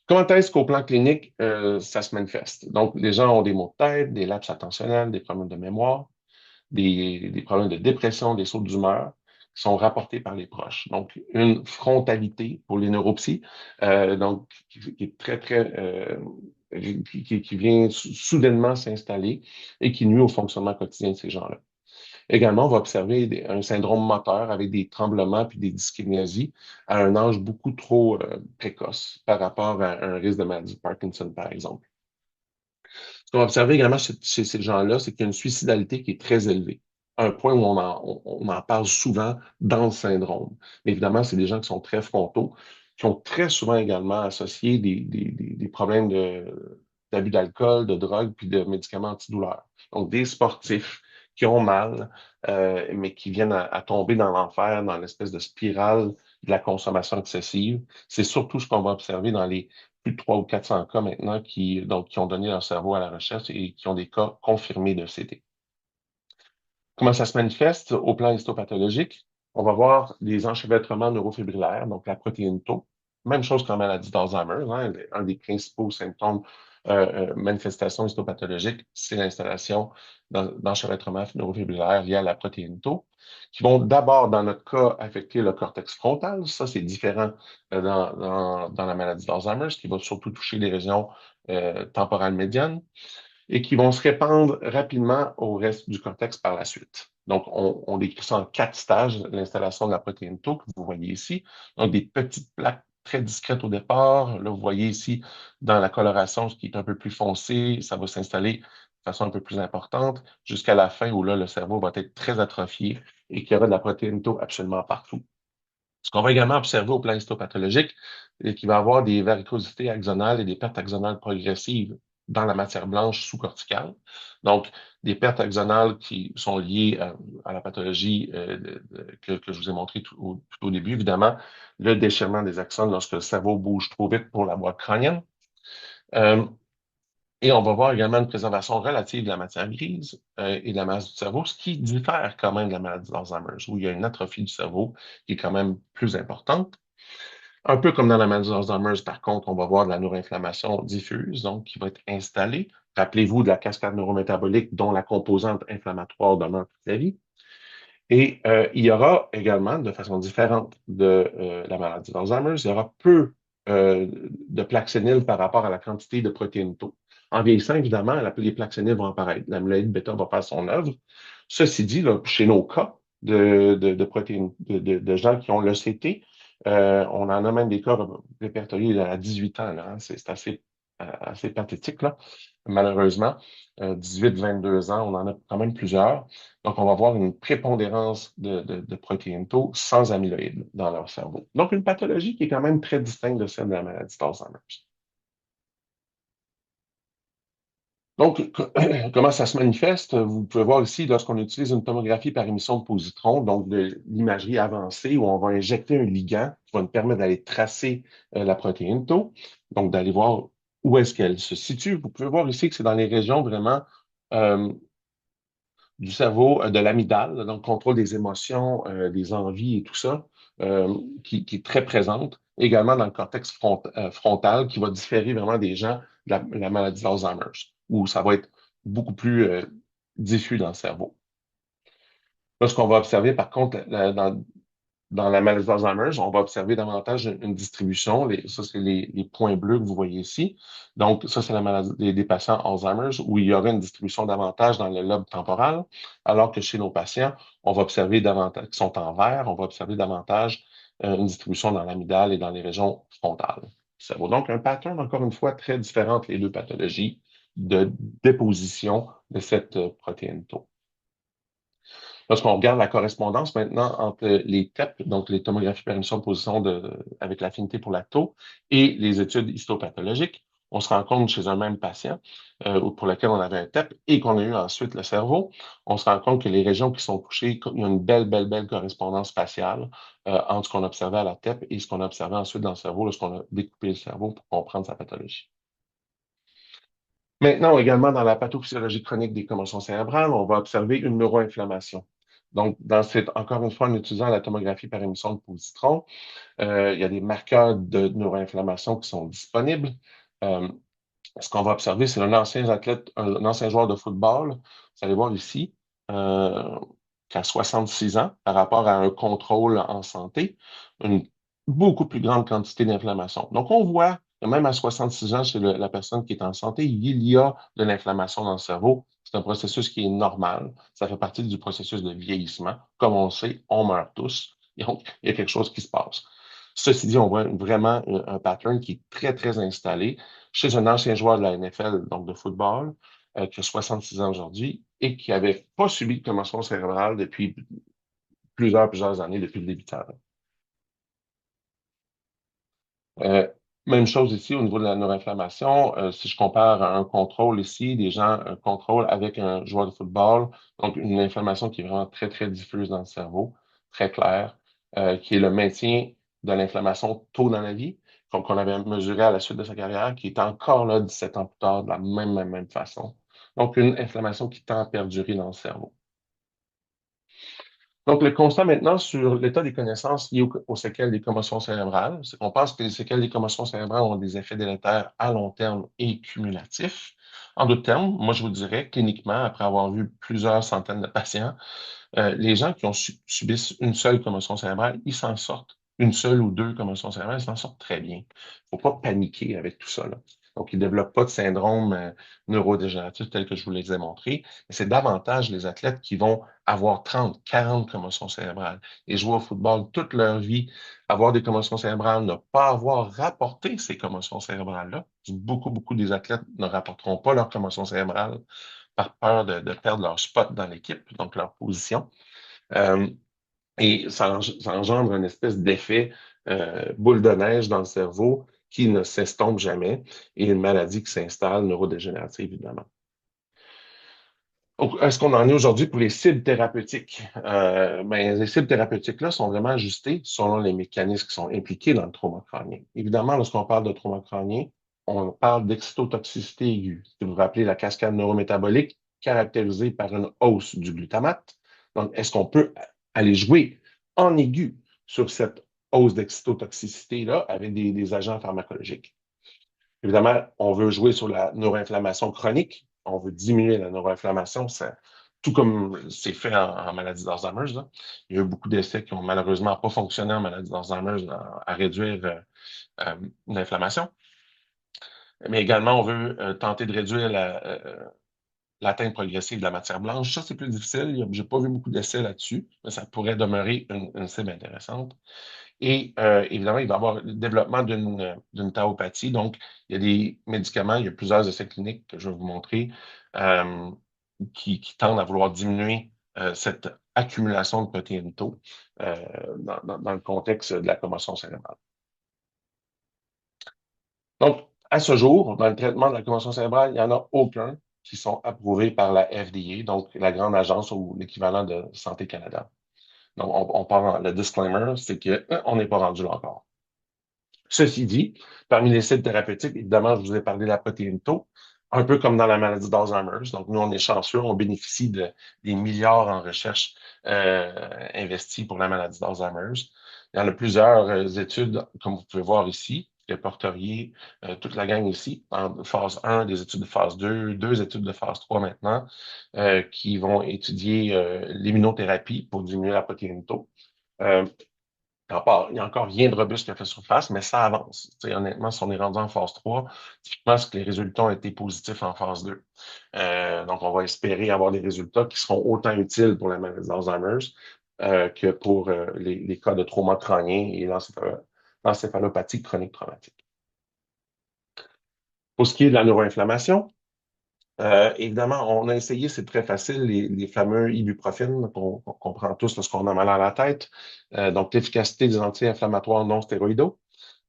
Comment est-ce qu'au plan clinique, ça se manifeste? Donc, les gens ont des maux de tête, des lapses attentionnels, des problèmes de mémoire, des problèmes de dépression, des sauts d'humeur qui sont rapportés par les proches. Donc, une frontalité pour les neuropsies, donc qui est qui vient soudainement s'installer et qui nuit au fonctionnement quotidien de ces gens-là. Également, on va observer un syndrome moteur avec des tremblements puis des dyskinésies à un âge beaucoup trop précoce par rapport à un risque de maladie de Parkinson, par exemple. Ce qu'on va observer également chez ces gens-là, c'est qu'il y a une suicidalité qui est très élevée, à un point où on en parle souvent dans le syndrome. Mais évidemment, c'est des gens qui sont très frontaux, qui ont très souvent également associé des problèmes d'abus d'alcool, de drogue, puis de médicaments antidouleurs. Donc, des sportifs qui ont mal, mais qui viennent à tomber dans l'enfer, dans l'espèce de spirale de la consommation excessive. C'est surtout ce qu'on va observer dans les plus de 300 ou 400 cas maintenant qui ont donné leur cerveau à la recherche et qui ont des cas confirmés de CD. Comment ça se manifeste au plan histopathologique? On va voir des enchevêtrements neurofibrillaires, donc la protéine tau. Même chose qu'en maladie d'Alzheimer, hein, un des principaux symptômes, manifestations histopathologiques, c'est l'installation d'enchevêtrements neurofibrillaires liés à la protéine tau, qui vont d'abord, dans notre cas, affecter le cortex frontal. Ça, c'est différent dans la maladie d'Alzheimer, ce qui va surtout toucher les régions temporales médianes et qui vont se répandre rapidement au reste du cortex par la suite. Donc, on décrit ça en 4 stages, l'installation de la protéine tau que vous voyez ici. Donc, des petites plaques très discrètes au départ. Là, vous voyez ici dans la coloration, ce qui est un peu plus foncé, ça va s'installer de façon un peu plus importante jusqu'à la fin où là, le cerveau va être très atrophié et qu'il y aura de la protéine tau absolument partout. Ce qu'on va également observer au plan histopathologique, c'est qu'il va y avoir des varicosités axonales et des pertes axonales progressives dans la matière blanche sous-corticale. Donc, des pertes axonales qui sont liées à la pathologie que je vous ai montré tout au début. Évidemment, le déchirement des axones lorsque le cerveau bouge trop vite pour la boîte crânienne. Euh, et on va voir également une préservation relative de la matière grise et de la masse du cerveau, ce qui diffère quand même de la maladie d'Alzheimer, où il y a une atrophie du cerveau qui est quand même plus importante. Un peu comme dans la maladie d'Alzheimer, par contre, on va voir de la neuroinflammation diffuse, donc qui va être installée. Rappelez-vous de la cascade neurométabolique dont la composante inflammatoire demeure toute la vie. Et il y aura également, de façon différente de la maladie d'Alzheimer, il y aura peu de plaques séniles par rapport à la quantité de protéines tau. En vieillissant, évidemment, les plaques séniles vont apparaître. L'amyloïde bêta va faire son œuvre. Ceci dit, là, chez nos cas de protéines, de gens qui ont l'ECT, on en a même des cas répertoriés à 18 ans. Là, hein. C'est assez pathétique, là, malheureusement. 18-22 ans, on en a quand même plusieurs. Donc, on va voir une prépondérance de protéines tau sans amyloïdes dans leur cerveau. Donc, une pathologie qui est quand même très distincte de celle de la maladie d'Alzheimer. Donc, comment ça se manifeste? Vous pouvez voir ici, lorsqu'on utilise une tomographie par émission de positron, donc de l'imagerie avancée, où on va injecter un ligand qui va nous permettre d'aller tracer la protéine tau, donc d'aller voir où est-ce qu'elle se situe. Vous pouvez voir ici que c'est dans les régions vraiment euh, du cerveau, de l'amygdale, donc contrôle des émotions, des envies et tout ça, qui est très présente. Également dans le cortex frontal, qui va différer vraiment des gens de la maladie d'Alzheimer, où ça va être beaucoup plus diffus dans le cerveau. Là, ce qu'on va observer, par contre, dans la maladie d'Alzheimer, on va observer davantage une distribution. Ça, c'est les points bleus que vous voyez ici. Donc, ça, c'est la maladie des patients Alzheimer où il y aurait une distribution davantage dans le lobe temporal, alors que chez nos patients, on va observer davantage, qui sont en vert, on va observer davantage une distribution dans l'amygdale et dans les régions frontales du cerveau. Donc, un pattern, encore une fois, très différent entre les deux pathologies de déposition de cette protéine tau. Lorsqu'on regarde la correspondance maintenant entre les TEP, donc les tomographies par émission de position avec l'affinité pour la tau, et les études histopathologiques, on se rend compte chez un même patient pour lequel on avait un TEP et qu'on a eu ensuite le cerveau, on se rend compte que les régions qui sont touchées, il y a une belle correspondance spatiale entre ce qu'on observait à la TEP et ce qu'on a observé ensuite dans le cerveau lorsqu'on a découpé le cerveau pour comprendre sa pathologie. Maintenant, également, dans la pathophysiologie chronique des commotions cérébrales, on va observer une neuroinflammation. Donc, encore une fois, en utilisant la tomographie par émission de positron, il y a des marqueurs de neuroinflammation qui sont disponibles. Euh, Ce qu'on va observer, c'est un ancien athlète, un ancien joueur de football. Vous allez voir ici, euh, qu'à 66 ans, par rapport à un contrôle en santé, une beaucoup plus grande quantité d'inflammation. Donc, on voit que même à 66 ans, chez la personne qui est en santé, il y a de l'inflammation dans le cerveau. C'est un processus qui est normal. Ça fait partie du processus de vieillissement. Comme on le sait, on meurt tous. Donc, il y a quelque chose qui se passe. Ceci dit, on voit vraiment un pattern qui est très, très installé chez un ancien joueur de la NFL, donc de football, qui a 66 ans aujourd'hui et qui n'avait pas subi de commotion cérébrale depuis plusieurs années, depuis le début de sa vie. Euh, Même chose ici au niveau de la neuroinflammation. Si je compare un contrôle ici, des gens, un contrôle avec un joueur de football, donc une inflammation qui est vraiment très, très diffuse dans le cerveau, très claire, qui est le maintien de l'inflammation tôt dans la vie, qu'on avait mesuré à la suite de sa carrière, qui est encore là 17 ans plus tard de la même façon. Donc, une inflammation qui tend à perdurer dans le cerveau. Donc, le constat maintenant sur l'état des connaissances liées aux séquelles des commotions cérébrales, c'est qu'on pense que les séquelles des commotions cérébrales ont des effets délétères à long terme et cumulatifs. En d'autres termes, moi, je vous dirais, cliniquement, après avoir vu plusieurs centaines de patients, les gens qui ont subissent une seule commotion cérébrale, ils s'en sortent. Une seule ou deux commotions cérébrales, ils s'en sortent très bien. Il ne faut pas paniquer avec tout ça, là. Donc, ils ne développent pas de syndrome neurodégénératif tel que je vous les ai montré. Mais c'est davantage les athlètes qui vont avoir 30, 40 commotions cérébrales et jouer au football toute leur vie, avoir des commotions cérébrales, ne pas avoir rapporté ces commotions cérébrales-là. Beaucoup des athlètes ne rapporteront pas leurs commotions cérébrales par peur de perdre leur spot dans l'équipe, donc leur position. Euh, et ça engendre une espèce d'effet boule de neige dans le cerveau qui ne s'estompe jamais et une maladie qui s'installe, neurodégénérative, évidemment. Donc, est-ce qu'on en est aujourd'hui pour les cibles thérapeutiques? Les cibles thérapeutiques-là sont vraiment ajustées selon les mécanismes qui sont impliqués dans le trauma crânien. Évidemment, lorsqu'on parle de trauma crânien, on parle d'excitotoxicité aiguë. Si vous vous rappelez la cascade neurométabolique caractérisée par une hausse du glutamate. Donc, est-ce qu'on peut aller jouer en aigu sur cette hausse d'excitotoxicité-là avec des agents pharmacologiques? Évidemment, on veut jouer sur la neuroinflammation chronique. On veut diminuer la neuroinflammation, tout comme c'est fait en maladie d'Alzheimer, là. Il y a eu beaucoup d'essais qui ont malheureusement pas fonctionné en maladie d'Alzheimer à réduire l'inflammation. Mais également, on veut tenter de réduire l'atteinte progressive de la matière blanche. Ça, c'est plus difficile. Je n'ai pas vu beaucoup d'essais là-dessus, mais ça pourrait demeurer une cible intéressante. Et évidemment, il va y avoir le développement d'une tauopathie. Donc, il y a des médicaments, il y a plusieurs essais cliniques que je vais vous montrer euh, qui tendent à vouloir diminuer cette accumulation de protéines tau dans le contexte de la commotion cérébrale. Donc, à ce jour, dans le traitement de la commotion cérébrale, il n'y en a aucun qui sont approuvés par la FDA, donc la grande agence ou l'équivalent de Santé Canada. Donc, le disclaimer, c'est qu'on n'est pas rendu là encore. Ceci dit, parmi les cibles thérapeutiques, évidemment, je vous ai parlé de la protéine tau, un peu comme dans la maladie d'Alzheimer. Donc, nous, on est chanceux, on bénéficie des milliards en recherche investis pour la maladie d'Alzheimer. Il y en a plusieurs études, comme vous pouvez voir ici, que porteriez toute la gang ici, en phase 1, des études de phase 2, deux études de phase 3 maintenant, qui vont étudier l'immunothérapie pour diminuer la protéine tau. Euh, il n'y a encore rien de robuste qui a fait surface, mais ça avance. Tu sais, honnêtement, si on est rendu en phase 3, typiquement, c'est que les résultats ont été positifs en phase 2. Donc, on va espérer avoir des résultats qui seront autant utiles pour la maladie d'Alzheimer que pour les cas de trauma crânien et l'encéphalopathie chronique traumatique. Pour ce qui est de la neuroinflammation, évidemment, on a essayé, c'est très facile, les fameux ibuprofènes qu'on prend tous lorsqu'on a mal à la tête. Donc, l'efficacité des anti-inflammatoires non stéroïdaux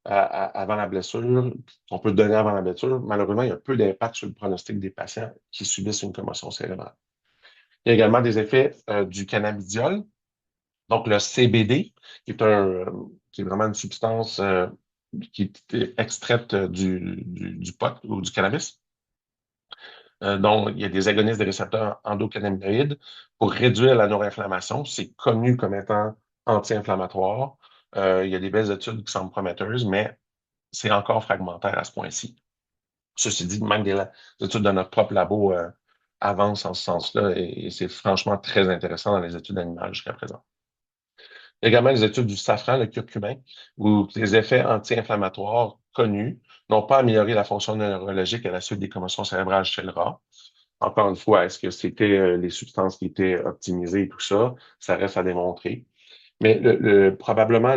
avant la blessure, on peut donner avant la blessure. Malheureusement, il y a peu d'impact sur le pronostic des patients qui subissent une commotion cérébrale. Il y a également des effets du cannabidiol, donc le CBD, qui est vraiment une substance qui est extraite du pot ou du cannabis. dont il y a des agonistes des récepteurs endocannabinoïdes pour réduire la neuroinflammation. C'est connu comme étant anti-inflammatoire. Il y a des belles études qui semblent prometteuses, mais c'est encore fragmentaire à ce point-ci. Ceci dit, même des études de notre propre labo avancent en ce sens-là et c'est franchement très intéressant dans les études animales jusqu'à présent. Il y a également les études du safran, le curcumin, où les effets anti-inflammatoires connus n'ont pas amélioré la fonction neurologique à la suite des commotions cérébrales chez le rat. Encore une fois, est-ce que c'était les substances qui étaient optimisées et tout ça? Ça reste à démontrer. Mais probablement,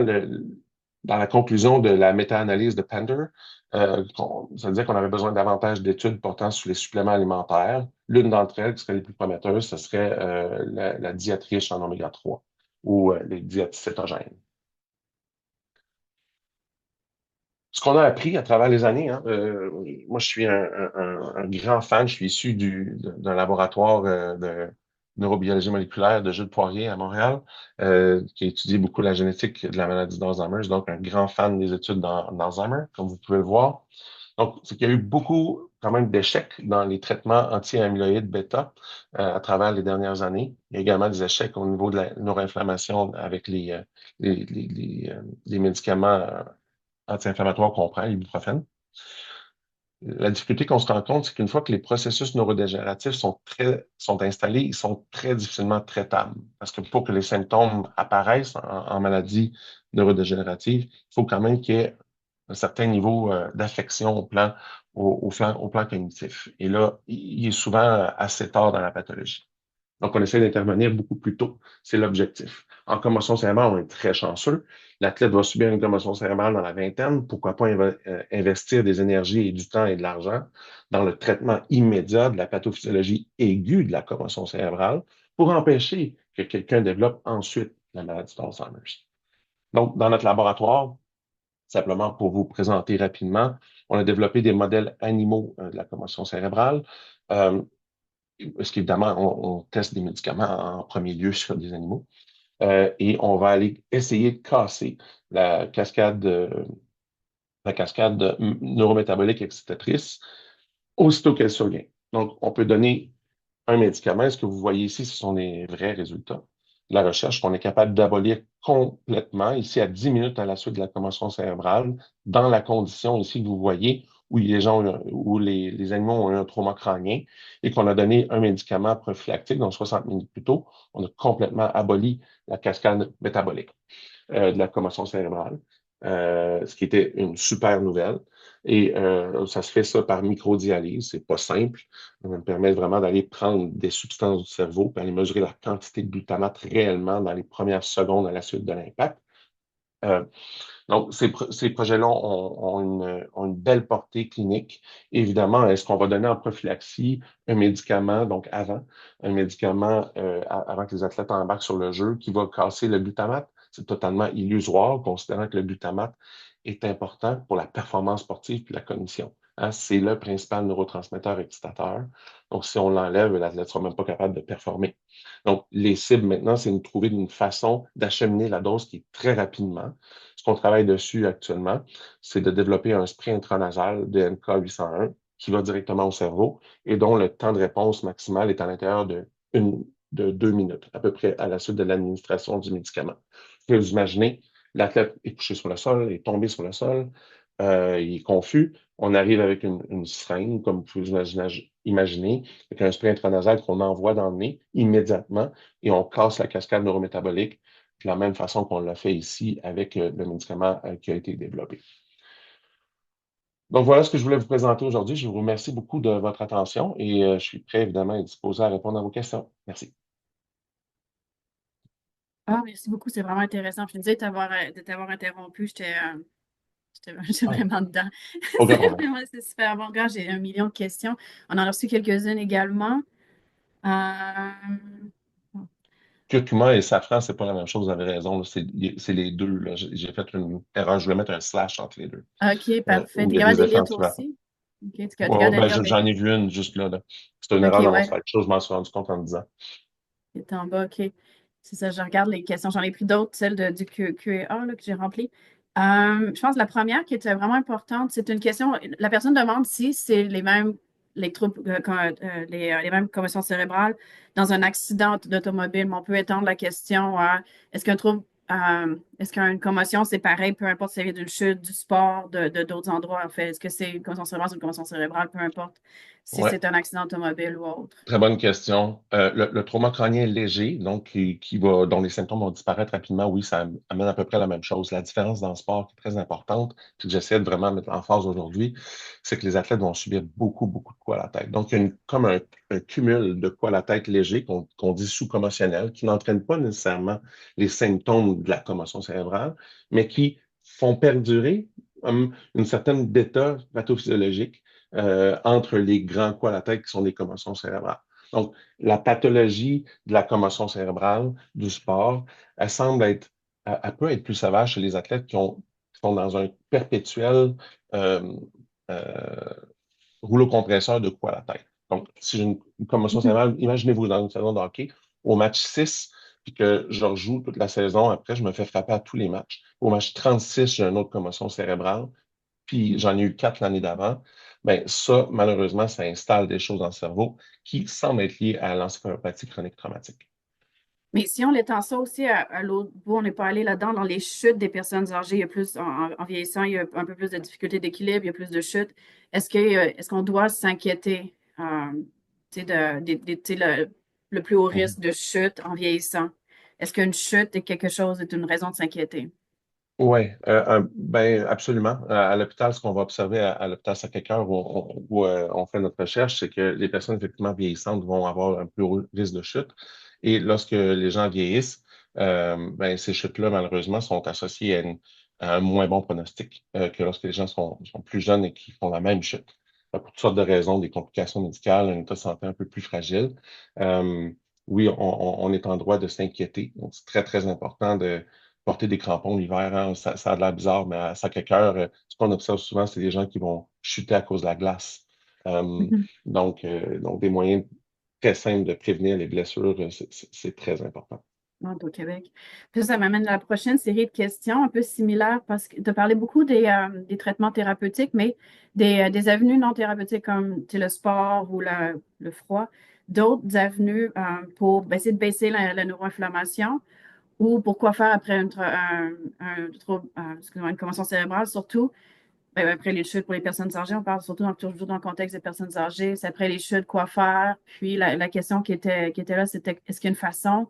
dans la conclusion de la méta-analyse de Pender, ça veut dire qu'on avait besoin davantage d'études portant sur les suppléments alimentaires. L'une d'entre elles, qui serait les plus prometteuses, ce serait la diète riche en oméga 3 ou les diètes cétogènes. Ce qu'on a appris à travers les années, hein, moi je suis un grand fan, je suis issu d'un laboratoire de neurobiologie moléculaire de Jules Poirier à Montréal, qui a étudié beaucoup la génétique de la maladie d'Alzheimer, donc un grand fan des études d'Alzheimer, comme vous pouvez le voir. Donc, c'est qu'il y a eu beaucoup quand même d'échecs dans les traitements anti-amyloïdes bêta à travers les dernières années. Il y a également des échecs au niveau de la neuroinflammation avec les médicaments anti-inflammatoires qu'on prend, l'ibuprofène. La difficulté qu'on se rend compte, c'est qu'une fois que les processus neurodégénératifs sont installés, ils sont très difficilement traitables. Parce que pour que les symptômes apparaissent en maladie neurodégénérative, il faut quand même qu'il y ait un certain niveau d'affection au plan cognitif. Et là, il est souvent assez tard dans la pathologie. Donc, on essaie d'intervenir beaucoup plus tôt. C'est l'objectif. En commotion cérébrale, on est très chanceux. L'athlète va subir une commotion cérébrale dans la vingtaine. Pourquoi pas investir des énergies et du temps et de l'argent dans le traitement immédiat de la pathophysiologie aiguë de la commotion cérébrale pour empêcher que quelqu'un développe ensuite la maladie d'Alzheimer. Donc, dans notre laboratoire, simplement pour vous présenter rapidement, on a développé des modèles animaux de la commotion cérébrale. Parce qu'évidemment, on teste des médicaments en premier lieu sur des animaux. Et on va aller essayer de casser la cascade neurométabolique excitatrice aussitôt qu'elle survient. Donc, on peut donner un médicament. Ce que vous voyez ici, ce sont les vrais résultats de la recherche qu'on est capable d'abolir complètement, ici à 10 minutes à la suite de la commotion cérébrale, dans la condition ici que vous voyez où où les animaux ont eu un trauma crânien et qu'on a donné un médicament prophylactique, donc 60 minutes plus tôt, on a complètement aboli la cascade métabolique de la commotion cérébrale, ce qui était une super nouvelle. Et ça se fait ça par microdialyse, c'est pas simple. Ça me permet vraiment d'aller prendre des substances du cerveau et aller mesurer la quantité de glutamate réellement dans les premières secondes à la suite de l'impact. Euh, donc, ces projets-là ont une belle portée clinique. Évidemment, est-ce qu'on va donner en prophylaxie un médicament, donc un médicament avant que les athlètes embarquent sur le jeu, qui va casser le glutamate? C'est totalement illusoire, considérant que le glutamate est important pour la performance sportive et la cognition. Hein, c'est le principal neurotransmetteur excitateur. Donc, si on l'enlève, l'athlète ne sera même pas capable de performer. Donc, les cibles maintenant, c'est de trouver une façon d'acheminer la dose qui est très rapidement. Ce qu'on travaille dessus actuellement, c'est de développer un spray intranasal de MK801 qui va directement au cerveau et dont le temps de réponse maximal est à l'intérieur de 2 minutes, à peu près à la suite de l'administration du médicament. Vous pouvez vous imaginer, l'athlète est couché sur le sol, est tombé sur le sol, il est confus. On arrive avec une seringue, comme vous pouvez imaginer, avec un spray intranasal qu'on envoie dans le nez immédiatement et on casse la cascade neurométabolique de la même façon qu'on l'a fait ici avec le médicament qui a été développé. Donc voilà ce que je voulais vous présenter aujourd'hui. Je vous remercie beaucoup de votre attention et je suis prêt évidemment et disposé à répondre à vos questions. Merci. Ah, merci beaucoup, c'est vraiment intéressant. Je suis désolée de t'avoir interrompu, j'étais Ah, vraiment dedans. aucun problème. C'est super bon. Regarde, j'ai 1 million de questions. On en a reçu quelques-unes également. Euh, Curcuma et safran, c'est pas la même chose, vous avez raison. Là. C'est les deux. Là. J'ai fait une erreur. Je voulais mettre un slash entre les deux. OK, parfait. Où T'es il y a capable des de effets lire toi antivalents. aussi? OK, t'es Ouais, capable ouais, de ben, lire. j'en ai vu une juste là. C'est une OK, erreur dans mon ouais. slideshow. Je m'en suis rendu compte en me disant. C'est en bas, OK. C'est ça, je regarde les questions. J'en ai pris d'autres, celles du QA là, que j'ai remplies. Je pense que la première qui était vraiment importante, c'est une question. La personne demande si c'est les mêmes les troubles, les mêmes commotions cérébrales dans un accident d'automobile. Mais on peut étendre la question à est-ce qu'un trouble, est-ce qu'une commotion, c'est pareil, peu importe s'il y a d'une chute, du sport, d'autres endroits, en fait. Est-ce que c'est une commotion cérébrale, c'est une commotion cérébrale, peu importe si Ouais. c'est un accident automobile ou autre. Très bonne question. Le trauma crânien léger, donc dont les symptômes vont disparaître rapidement, oui, ça amène à peu près la même chose. La différence dans le sport qui est très importante, puis que j'essaie de vraiment mettre en phase aujourd'hui, c'est que les athlètes vont subir beaucoup, beaucoup de coups à la tête. Donc, il y a comme un cumul de coups à la tête léger qu'on dit sous-commotionnel, qui n'entraîne pas nécessairement les symptômes de la commotion cérébrale, mais qui font perdurer une certaine bêta pathophysiologique entre les grands coups à la tête qui sont des commotions cérébrales. Donc, la pathologie de la commotion cérébrale, du sport, elle peut être plus sauvage chez les athlètes qui sont dans un perpétuel euh, euh, rouleau compresseur de coups à la tête. Donc, si j'ai une commotion Mhm. cérébrale, imaginez-vous dans une saison de hockey, au match 6, puis que je rejoue toute la saison, après, je me fais frapper à tous les matchs. Au match 36, j'ai une autre commotion cérébrale, puis j'en ai eu 4 l'année d'avant, ben ça, malheureusement, ça installe des choses dans le cerveau qui semblent être liées à l'encéphalopathie chronique traumatique. Mais si on étend ça aussi à l'autre bout, on n'est pas allé là-dedans, dans les chutes des personnes âgées, il y a plus, en vieillissant, il y a un peu plus de difficultés d'équilibre, il y a plus de chutes. Est-ce qu'on doit s'inquiéter, tu sais, tu sais, le plus haut Mhm. risque de chute en vieillissant? Est-ce qu'une chute est quelque chose, est une raison de s'inquiéter? Oui, ben absolument. À l'hôpital, ce qu'on va observer à l'hôpital Sacré-Cœur où on fait notre recherche, c'est que les personnes effectivement vieillissantes vont avoir un plus haut risque de chute. Et lorsque les gens vieillissent, ben, ces chutes-là, malheureusement, sont associées à un moins bon pronostic que lorsque les gens sont plus jeunes et qui font la même chute. Pour toutes sortes de raisons, des complications médicales, un état de santé un peu plus fragile. Euh, oui, on est en droit de s'inquiéter. Donc, c'est très, très important de porter des crampons l'hiver, hein. Ça a l'air bizarre, mais à Sacré-Cœur, ce qu'on observe souvent, c'est des gens qui vont chuter à cause de la glace. Euh, Mhm. donc, des moyens très simples de prévenir les blessures, c'est très important. Au Québec. Puis ça m'amène à la prochaine série de questions un peu similaires parce que tu as parlé beaucoup des traitements thérapeutiques, mais des avenues non thérapeutiques comme tu sais, le sport ou le froid, d'autres avenues pour essayer de baisser la neuroinflammation ou pourquoi faire après un trouble, excusez-moi, une commotion cérébrale, surtout après les chutes pour les personnes âgées. On parle surtout toujours dans le contexte des personnes âgées. C'est après les chutes, quoi faire? Puis la question qui était là, c'était est-ce qu'il y a une façon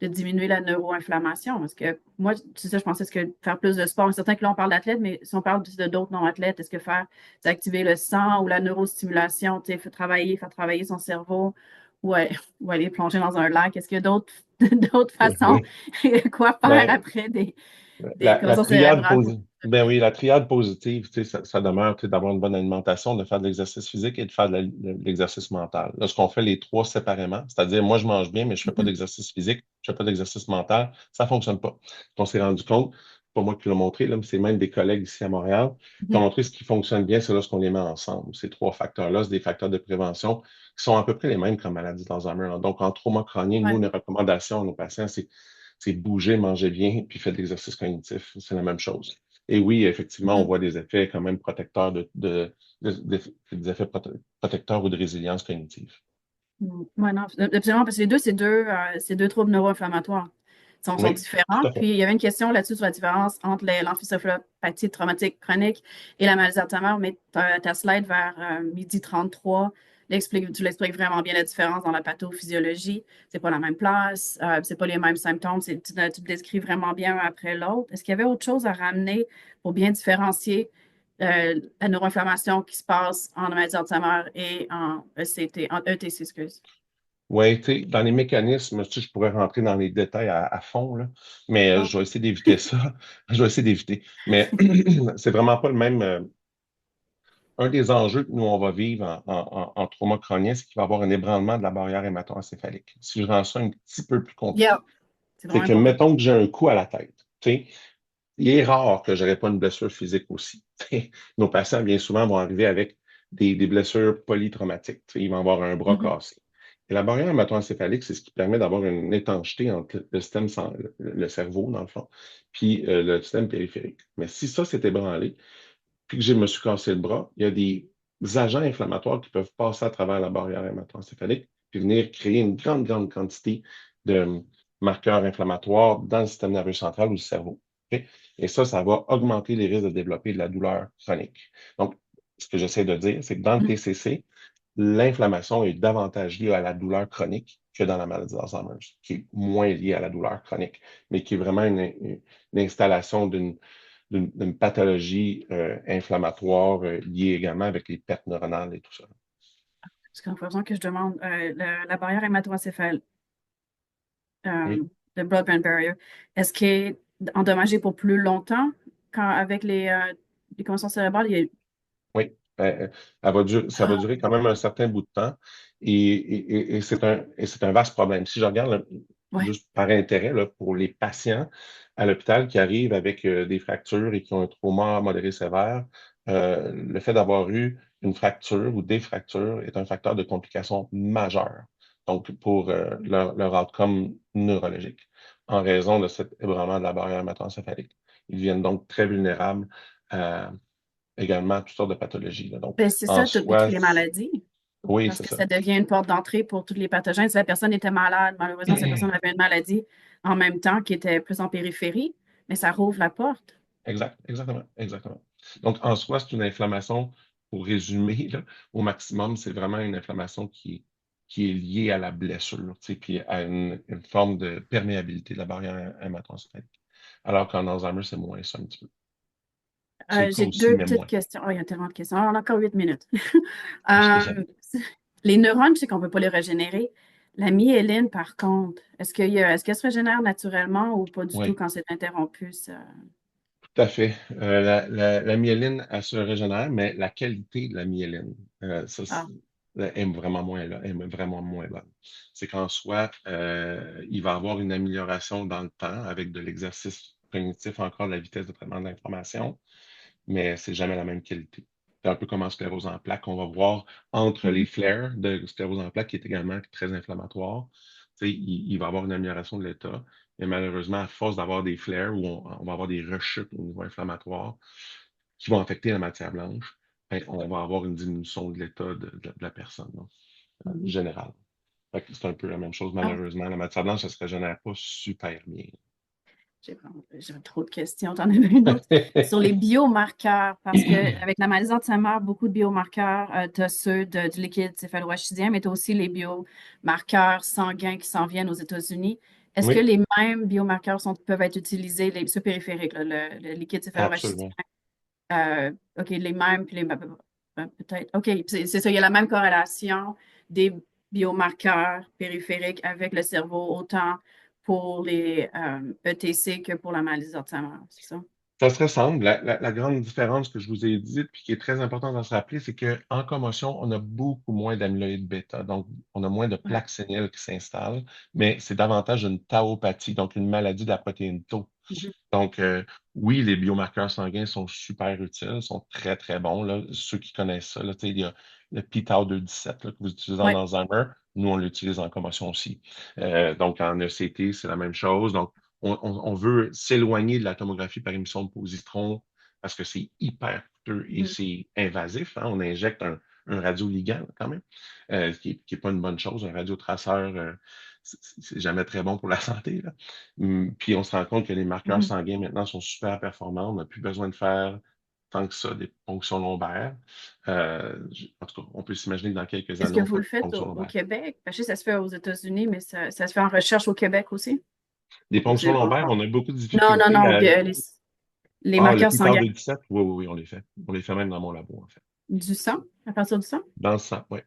de diminuer la neuroinflammation? Parce que moi, c'est ça, je pensais que faire plus de sport. C'est certain que là, on parle d'athlètes, mais si on parle de d'autres non-athlètes, est-ce que faire, c'est activer le sang ou la neurostimulation, tu sais, faire travailler son cerveau ou, ou aller plonger dans un lac? Est-ce qu'il y a d'autres d'autres façons? Oui. Quoi faire Ben, après des la commotions triade cérébrales? positive, ben oui, la triade positive, tu sais, ça demeure tu sais, d'avoir une bonne alimentation, de faire de l'exercice physique et de faire de l'exercice mental. Lorsqu'on fait les trois séparément, c'est-à-dire moi je mange bien, mais je fais pas Mhm. d'exercice physique, je fais pas d'exercice mental, ça fonctionne pas. On s'est rendu compte, c'est pas moi qui l'ai montré, là, mais c'est même des collègues ici à Montréal qui ont Mhm. montré ce qui fonctionne bien, c'est lorsqu'on les met ensemble. Ces trois facteurs-là, c'est des facteurs de prévention qui sont à peu près les mêmes qu'en maladie d'Alzheimer. Donc, en trauma crânien, nous, Ouais. les recommandations à nos patients, c'est bouger, manger bien, puis faire de l'exercice cognitif. C'est la même chose. Et oui, effectivement, on Mhm. voit des effets quand même protecteurs des effets protecteurs ou de résilience cognitive. Ouais, non, absolument, parce que les deux, c'est deux troubles neuro-inflammatoires. Sont Oui, différents. tout à fait. Puis, il y avait une question là-dessus sur la différence entre l'encéphalopathie traumatique chronique et la maladie d'Alzheimer, mais ta slide vers midi 33, tu l'expliques vraiment bien la différence dans la pathophysiologie. C'est pas la même place, c'est pas les mêmes symptômes, tu décris vraiment bien un après l'autre. Est-ce qu'il y avait autre chose à ramener pour bien différencier la neuroinflammation qui se passe en maladie d'Alzheimer et en ECT, en ETC, excuse. Oui, tu sais, dans les mécanismes, tu sais, je pourrais rentrer dans les détails à fond, là, mais Bon. je vais essayer d'éviter ça. Je vais essayer d'éviter. Mais c'est vraiment pas le même. Un des enjeux que nous, on va vivre en trauma crânien, c'est qu'il va y avoir un ébranlement de la barrière hémato-encéphalique. Si je rends ça un petit peu plus Yeah, compliqué, c'est c'est vraiment que important. mettons que j'ai un coup à la tête. Tu sais, il est rare que je n'aurai pas une blessure physique aussi. Nos patients, bien souvent, vont arriver avec des blessures polytraumatiques. Tu sais, ils vont avoir un bras Mhm. cassé. Et la barrière hémato-encéphalique, c'est ce qui permet d'avoir une étanchéité entre le système, le cerveau, dans le fond, puis le système périphérique. Mais si ça s'est ébranlé, puis que je me suis cassé le bras, il y a agents inflammatoires qui peuvent passer à travers la barrière hémato-encéphalique puis venir créer une grande, grande quantité de marqueurs inflammatoires dans le système nerveux central ou le cerveau. OK? Et ça va augmenter les risques de développer de la douleur chronique. Donc, ce que j'essaie de dire, c'est que dans le Mhm. TCC, l'inflammation est davantage liée à la douleur chronique que dans la maladie d'Alzheimer, qui est moins liée à la douleur chronique, mais qui est vraiment une installation d'une pathologie inflammatoire liée également avec les pertes neuronales et tout ça. Parce qu'en faisant que je demande, la barrière hémato-encéphalique, Oui, le blood-brain barrier, est-ce qu'elle est endommagée pour plus longtemps avec les commotions cérébrales? oui. Ça va Ah, durer quand même un certain bout de temps et c'est un vaste problème. Si je regarde ouais. juste par intérêt là, pour les patients à l'hôpital qui arrivent avec des fractures et qui ont un trauma modéré sévère, le fait d'avoir eu une fracture ou des fractures est un facteur de complication majeur. Donc, pour leur outcome neurologique, en raison de cet ébranlement de la barrière hémato-encéphalique. Ils deviennent donc très vulnérables également à toutes sortes de pathologies, là. Donc, Ben, c'est en ça, toutes soi, les maladies. oui, Parce c'est que ça. ça devient une porte d'entrée pour tous les pathogènes. Si la personne était malade, malheureusement, cette personne avait une maladie en même temps qui était plus en périphérie, mais ça rouvre la porte. Exact, exactement, exactement. Donc, en soi, c'est une inflammation, pour résumer, là, au maximum, c'est vraiment une inflammation qui est liée à la blessure, tu sais, puis à une forme de perméabilité de la barrière hémato-encéphalique. Alors qu'en Alzheimer, c'est moins ça un petit peu. C'est le cas J'ai aussi, deux mais petites moins. questions. Oh, il y a tellement de questions. Ah, on a encore 8 minutes. Je suis désolé. Euh, les neurones, je sais qu'on ne peut pas les régénérer. La myéline, par contre, est-ce qu'elle se régénère naturellement ou pas du tout Oui. quand c'est interrompu, ça? Tout à fait. La myéline, elle se régénère, mais la qualité de la myéline, Ah, elle est vraiment moins là, elle est vraiment moins bonne. C'est qu'en soi, il va y avoir une amélioration dans le temps avec de l'exercice cognitif, encore de la vitesse de traitement de l'information, mais c'est jamais la même qualité. C'est un peu comme en sclérose en plaques, on va voir entre les mhm. flares de sclérose en plaques, qui est également très inflammatoire, tu sais, il va y avoir une amélioration de l'état, mais malheureusement, à force d'avoir des flares où on va avoir des rechutes au niveau inflammatoire qui vont affecter la matière blanche, ben, on va avoir une diminution de l'état de la personne, là, Mhm. générale. Fait que c'est un peu la même chose, Ah, malheureusement. La matière blanche, ça ne se régénère pas super bien. j'ai trop de questions. T'en avais une autre sur les biomarqueurs, parce que avec la maladie d'Alzheimer, beaucoup de biomarqueurs, tu as ceux du liquide céphalo-rachidien, mais tu as aussi les biomarqueurs sanguins qui s'en viennent aux États-Unis. Est-ce que Oui, les mêmes biomarqueurs peuvent être utilisés, ceux périphériques, là, le liquide céphalo-rachidien? absolument. OK, les mêmes, puis peut-être. OK, c'est ça, il y a la même corrélation des biomarqueurs périphériques avec le cerveau, autant pour les ETC que pour la maladie d'Alzheimer, c'est ça? Ça se ressemble. La grande différence que je vous ai dite, puis qui est très importante à se rappeler, c'est qu'en commotion, on a beaucoup moins d'amyloïde bêta. Donc, on a moins de Ouais. plaques séniles qui s'installent, mais c'est davantage une tauopathie, donc une maladie de la protéine tau. Mhm. Donc, oui, les biomarqueurs sanguins sont super utiles, sont très, très bons. Là. Ceux qui connaissent ça, là, tu sais, il y a le p-tau217 là, que vous utilisez en Ouais. Alzheimer. Nous, on l'utilise en commotion aussi. Donc, en ECT, c'est la même chose. Donc, on veut s'éloigner de la tomographie par émission de positron parce que c'est hyper coûteux et Mhm. c'est invasif, hein. On injecte un radioligand quand même, qui est pas une bonne chose. Un radiotraceur, c'est jamais très bon pour la santé, là. Puis on se rend compte que les marqueurs Mhm. sanguins maintenant sont super performants. On n'a plus besoin de faire tant que ça des ponctions lombaires. En tout cas, on peut s'imaginer que dans quelques Est-ce années, que on vous fera le plus de faites ponctions au lombaires. Québec? Parce que ça se fait aux États-Unis, mais ça se fait en recherche au Québec aussi? Des Ou ponctions c'est pas lombaires, encore? on a beaucoup de Non, non, difficultés non, à. les Ah, le marqueurs sanguins. p-tau217, oui, oui, oui, on les fait. On les fait même dans mon labo, en fait. Du sang, à partir du sang? Dans le sang, oui.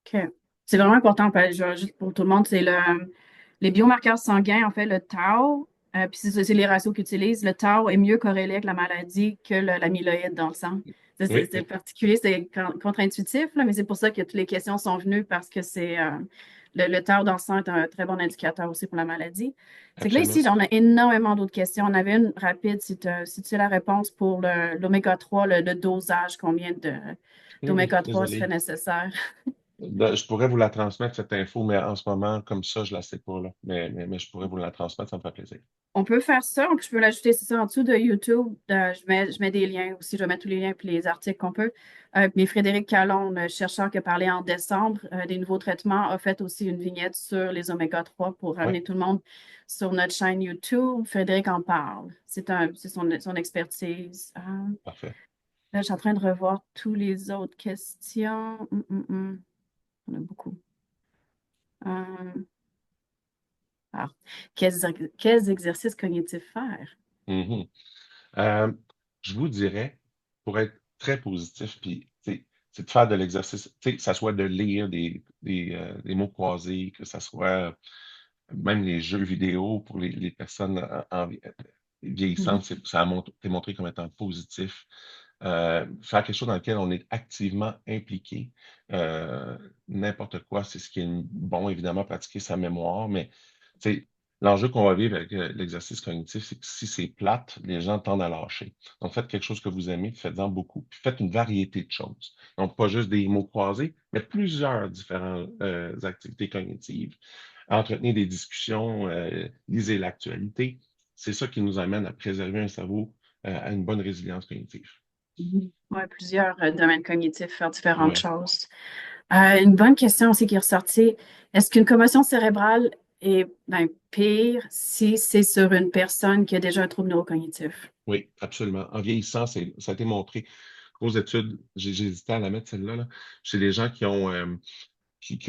OK. C'est vraiment important, juste pour tout le monde, les biomarqueurs sanguins, en fait, le tau, puis c'est les ratios qu'ils utilisent, le tau est mieux corrélé avec la maladie que l'amyloïde dans le sang. Oui, C'est particulier, c'est contre-intuitif, là, mais c'est pour ça que toutes les questions sont venues parce que le tau dans le sang est un très bon indicateur aussi pour la maladie. C'est que là, absolument. ici, j'en ai énormément d'autres questions. On avait une rapide, si tu as la réponse pour l'oméga 3, le dosage, combien d'oméga 3 serait Désolé. nécessaire? Je pourrais vous la transmettre, cette info, mais en ce moment, comme ça, je la sais pas, là. Mais je pourrais vous la transmettre, ça me fait plaisir. On peut faire ça, je peux l'ajouter, c'est ça, en dessous de YouTube. Je mets des liens aussi, je vais mettre tous les liens et les articles qu'on peut. Mais Frédéric Calon, le chercheur qui a parlé en décembre des nouveaux traitements, a fait aussi une vignette sur les oméga 3 pour Oui, ramener tout le monde sur notre chaîne YouTube. Frédéric en parle. C'est son expertise. parfait. Là, je suis en train de revoir tous les autres questions. On a beaucoup. Euh, alors, quels exercices cognitifs faire? Mhm. Euh, je vous dirais, pour être très positif, puis c'est de faire de l'exercice, que ça soit de lire des mots croisés, que ça soit même les jeux vidéo pour les personnes Mhm. vieillissantes, ça a été montré comme étant positif. Faire quelque chose dans lequel on est activement impliqué. N'importe quoi, c'est ce qui est bon, évidemment, pratiquer sa mémoire, mais tu sais, l'enjeu qu'on va vivre avec l'exercice cognitif, c'est que si c'est plate, les gens tendent à lâcher. Donc, faites quelque chose que vous aimez, puis faites-en beaucoup, puis faites une variété de choses. Donc, pas juste des mots croisés, mais plusieurs différentes activités cognitives. Entretenir des discussions, lisez l'actualité. C'est ça qui nous amène à préserver un cerveau à une bonne résilience cognitive. Mhm. Ouais, plusieurs domaines cognitifs, faire différentes Ouais. choses. Une bonne question aussi qui est ressortie. Est-ce qu'une commotion cérébrale est pire si c'est sur une personne qui a déjà un trouble neurocognitif? Oui, absolument. En vieillissant, ça a été montré. Aux études, j'ai hésité à la mettre celle-là, là. Chez les gens qui ont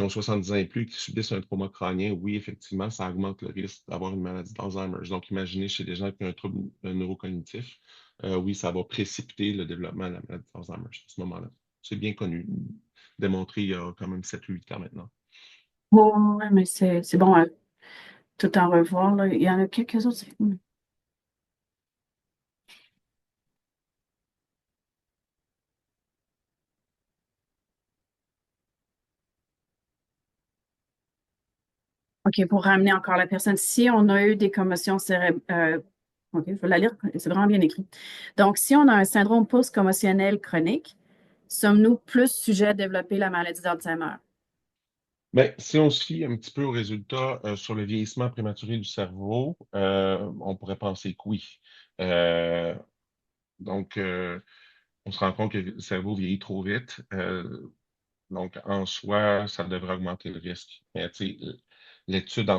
70 ans et plus, qui subissent un trauma crânien, oui, effectivement, ça augmente le risque d'avoir une maladie d'Alzheimer. Donc, imaginez chez les gens qui ont un trouble neurocognitif, oui, ça va précipiter le développement de la maladie d'Alzheimer à ce moment-là. C'est bien connu, démontré il y a quand même 7 ou 8 ans maintenant. Oui, mais c'est bon tout en revoir, là. Il y en a quelques autres. OK, pour ramener encore la personne, si on a eu des commotions cérébrales, OK, je vais la lire, c'est vraiment bien écrit. Donc, si on a un syndrome post-commotionnel chronique, sommes-nous plus sujets à développer la maladie d'Alzheimer? Mais si on se fie un petit peu aux résultats sur le vieillissement prématuré du cerveau, on pourrait penser que oui. Euh, donc, on se rend compte que le cerveau vieillit trop vite. Donc, en soi, ça devrait augmenter le risque. Mais tu sais, l'étude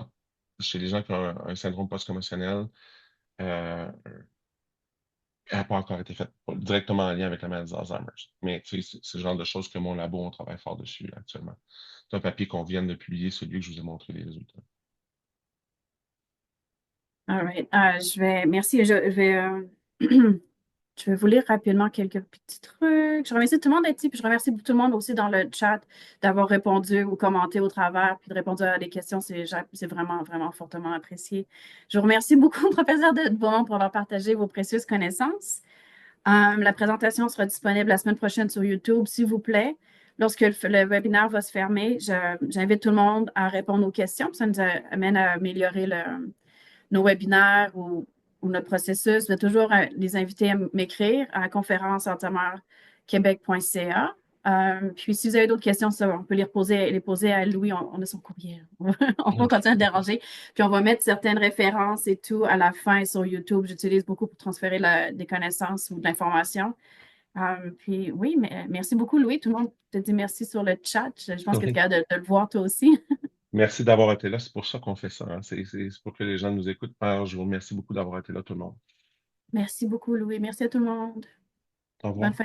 chez les gens qui ont un syndrome post-commotionnel euh, n'a pas encore été faite directement en lien avec la maladie d'Alzheimer. Mais tu sais, c'est le genre de choses que mon labo, on travaille fort dessus là, actuellement. C'est un papier qu'on vient de publier, celui que je vous ai montré les résultats. All right. Merci. Je vais vous lire rapidement quelques petits trucs. Je remercie tout le monde d'être ici, puis je remercie tout le monde aussi dans le chat d'avoir répondu ou commenté au travers, puis de répondre à des questions. C'est vraiment, vraiment fortement apprécié. Je vous remercie beaucoup, professeur de Beaumont, pour avoir partagé vos précieuses connaissances. La présentation sera disponible la semaine prochaine sur YouTube, s'il vous plaît. Lorsque le webinaire va se fermer, j'invite tout le monde à répondre aux questions. Ça nous amène à améliorer nos webinaires ou notre processus. Je vais toujours les inviter à m'écrire à conférence-québec.ca. Puis, si vous avez d'autres questions, on peut les poser à Louis. On a son courriel. On va continuer à déranger. Puis, on va mettre certaines références et tout à la fin sur YouTube. J'utilise beaucoup pour transférer des connaissances ou de l'information. Puis, oui, mais merci beaucoup, Louis. Tout le monde te dit merci sur le chat. Je pense que tu es Oui. capable de le voir toi aussi. Merci d'avoir été là. C'est pour ça qu'on fait ça, hein. C'est pour que les gens nous écoutent. Alors, je vous remercie beaucoup d'avoir été là, tout le monde. Merci beaucoup, Louis. Merci à tout le monde. Au Bonne revoir. fin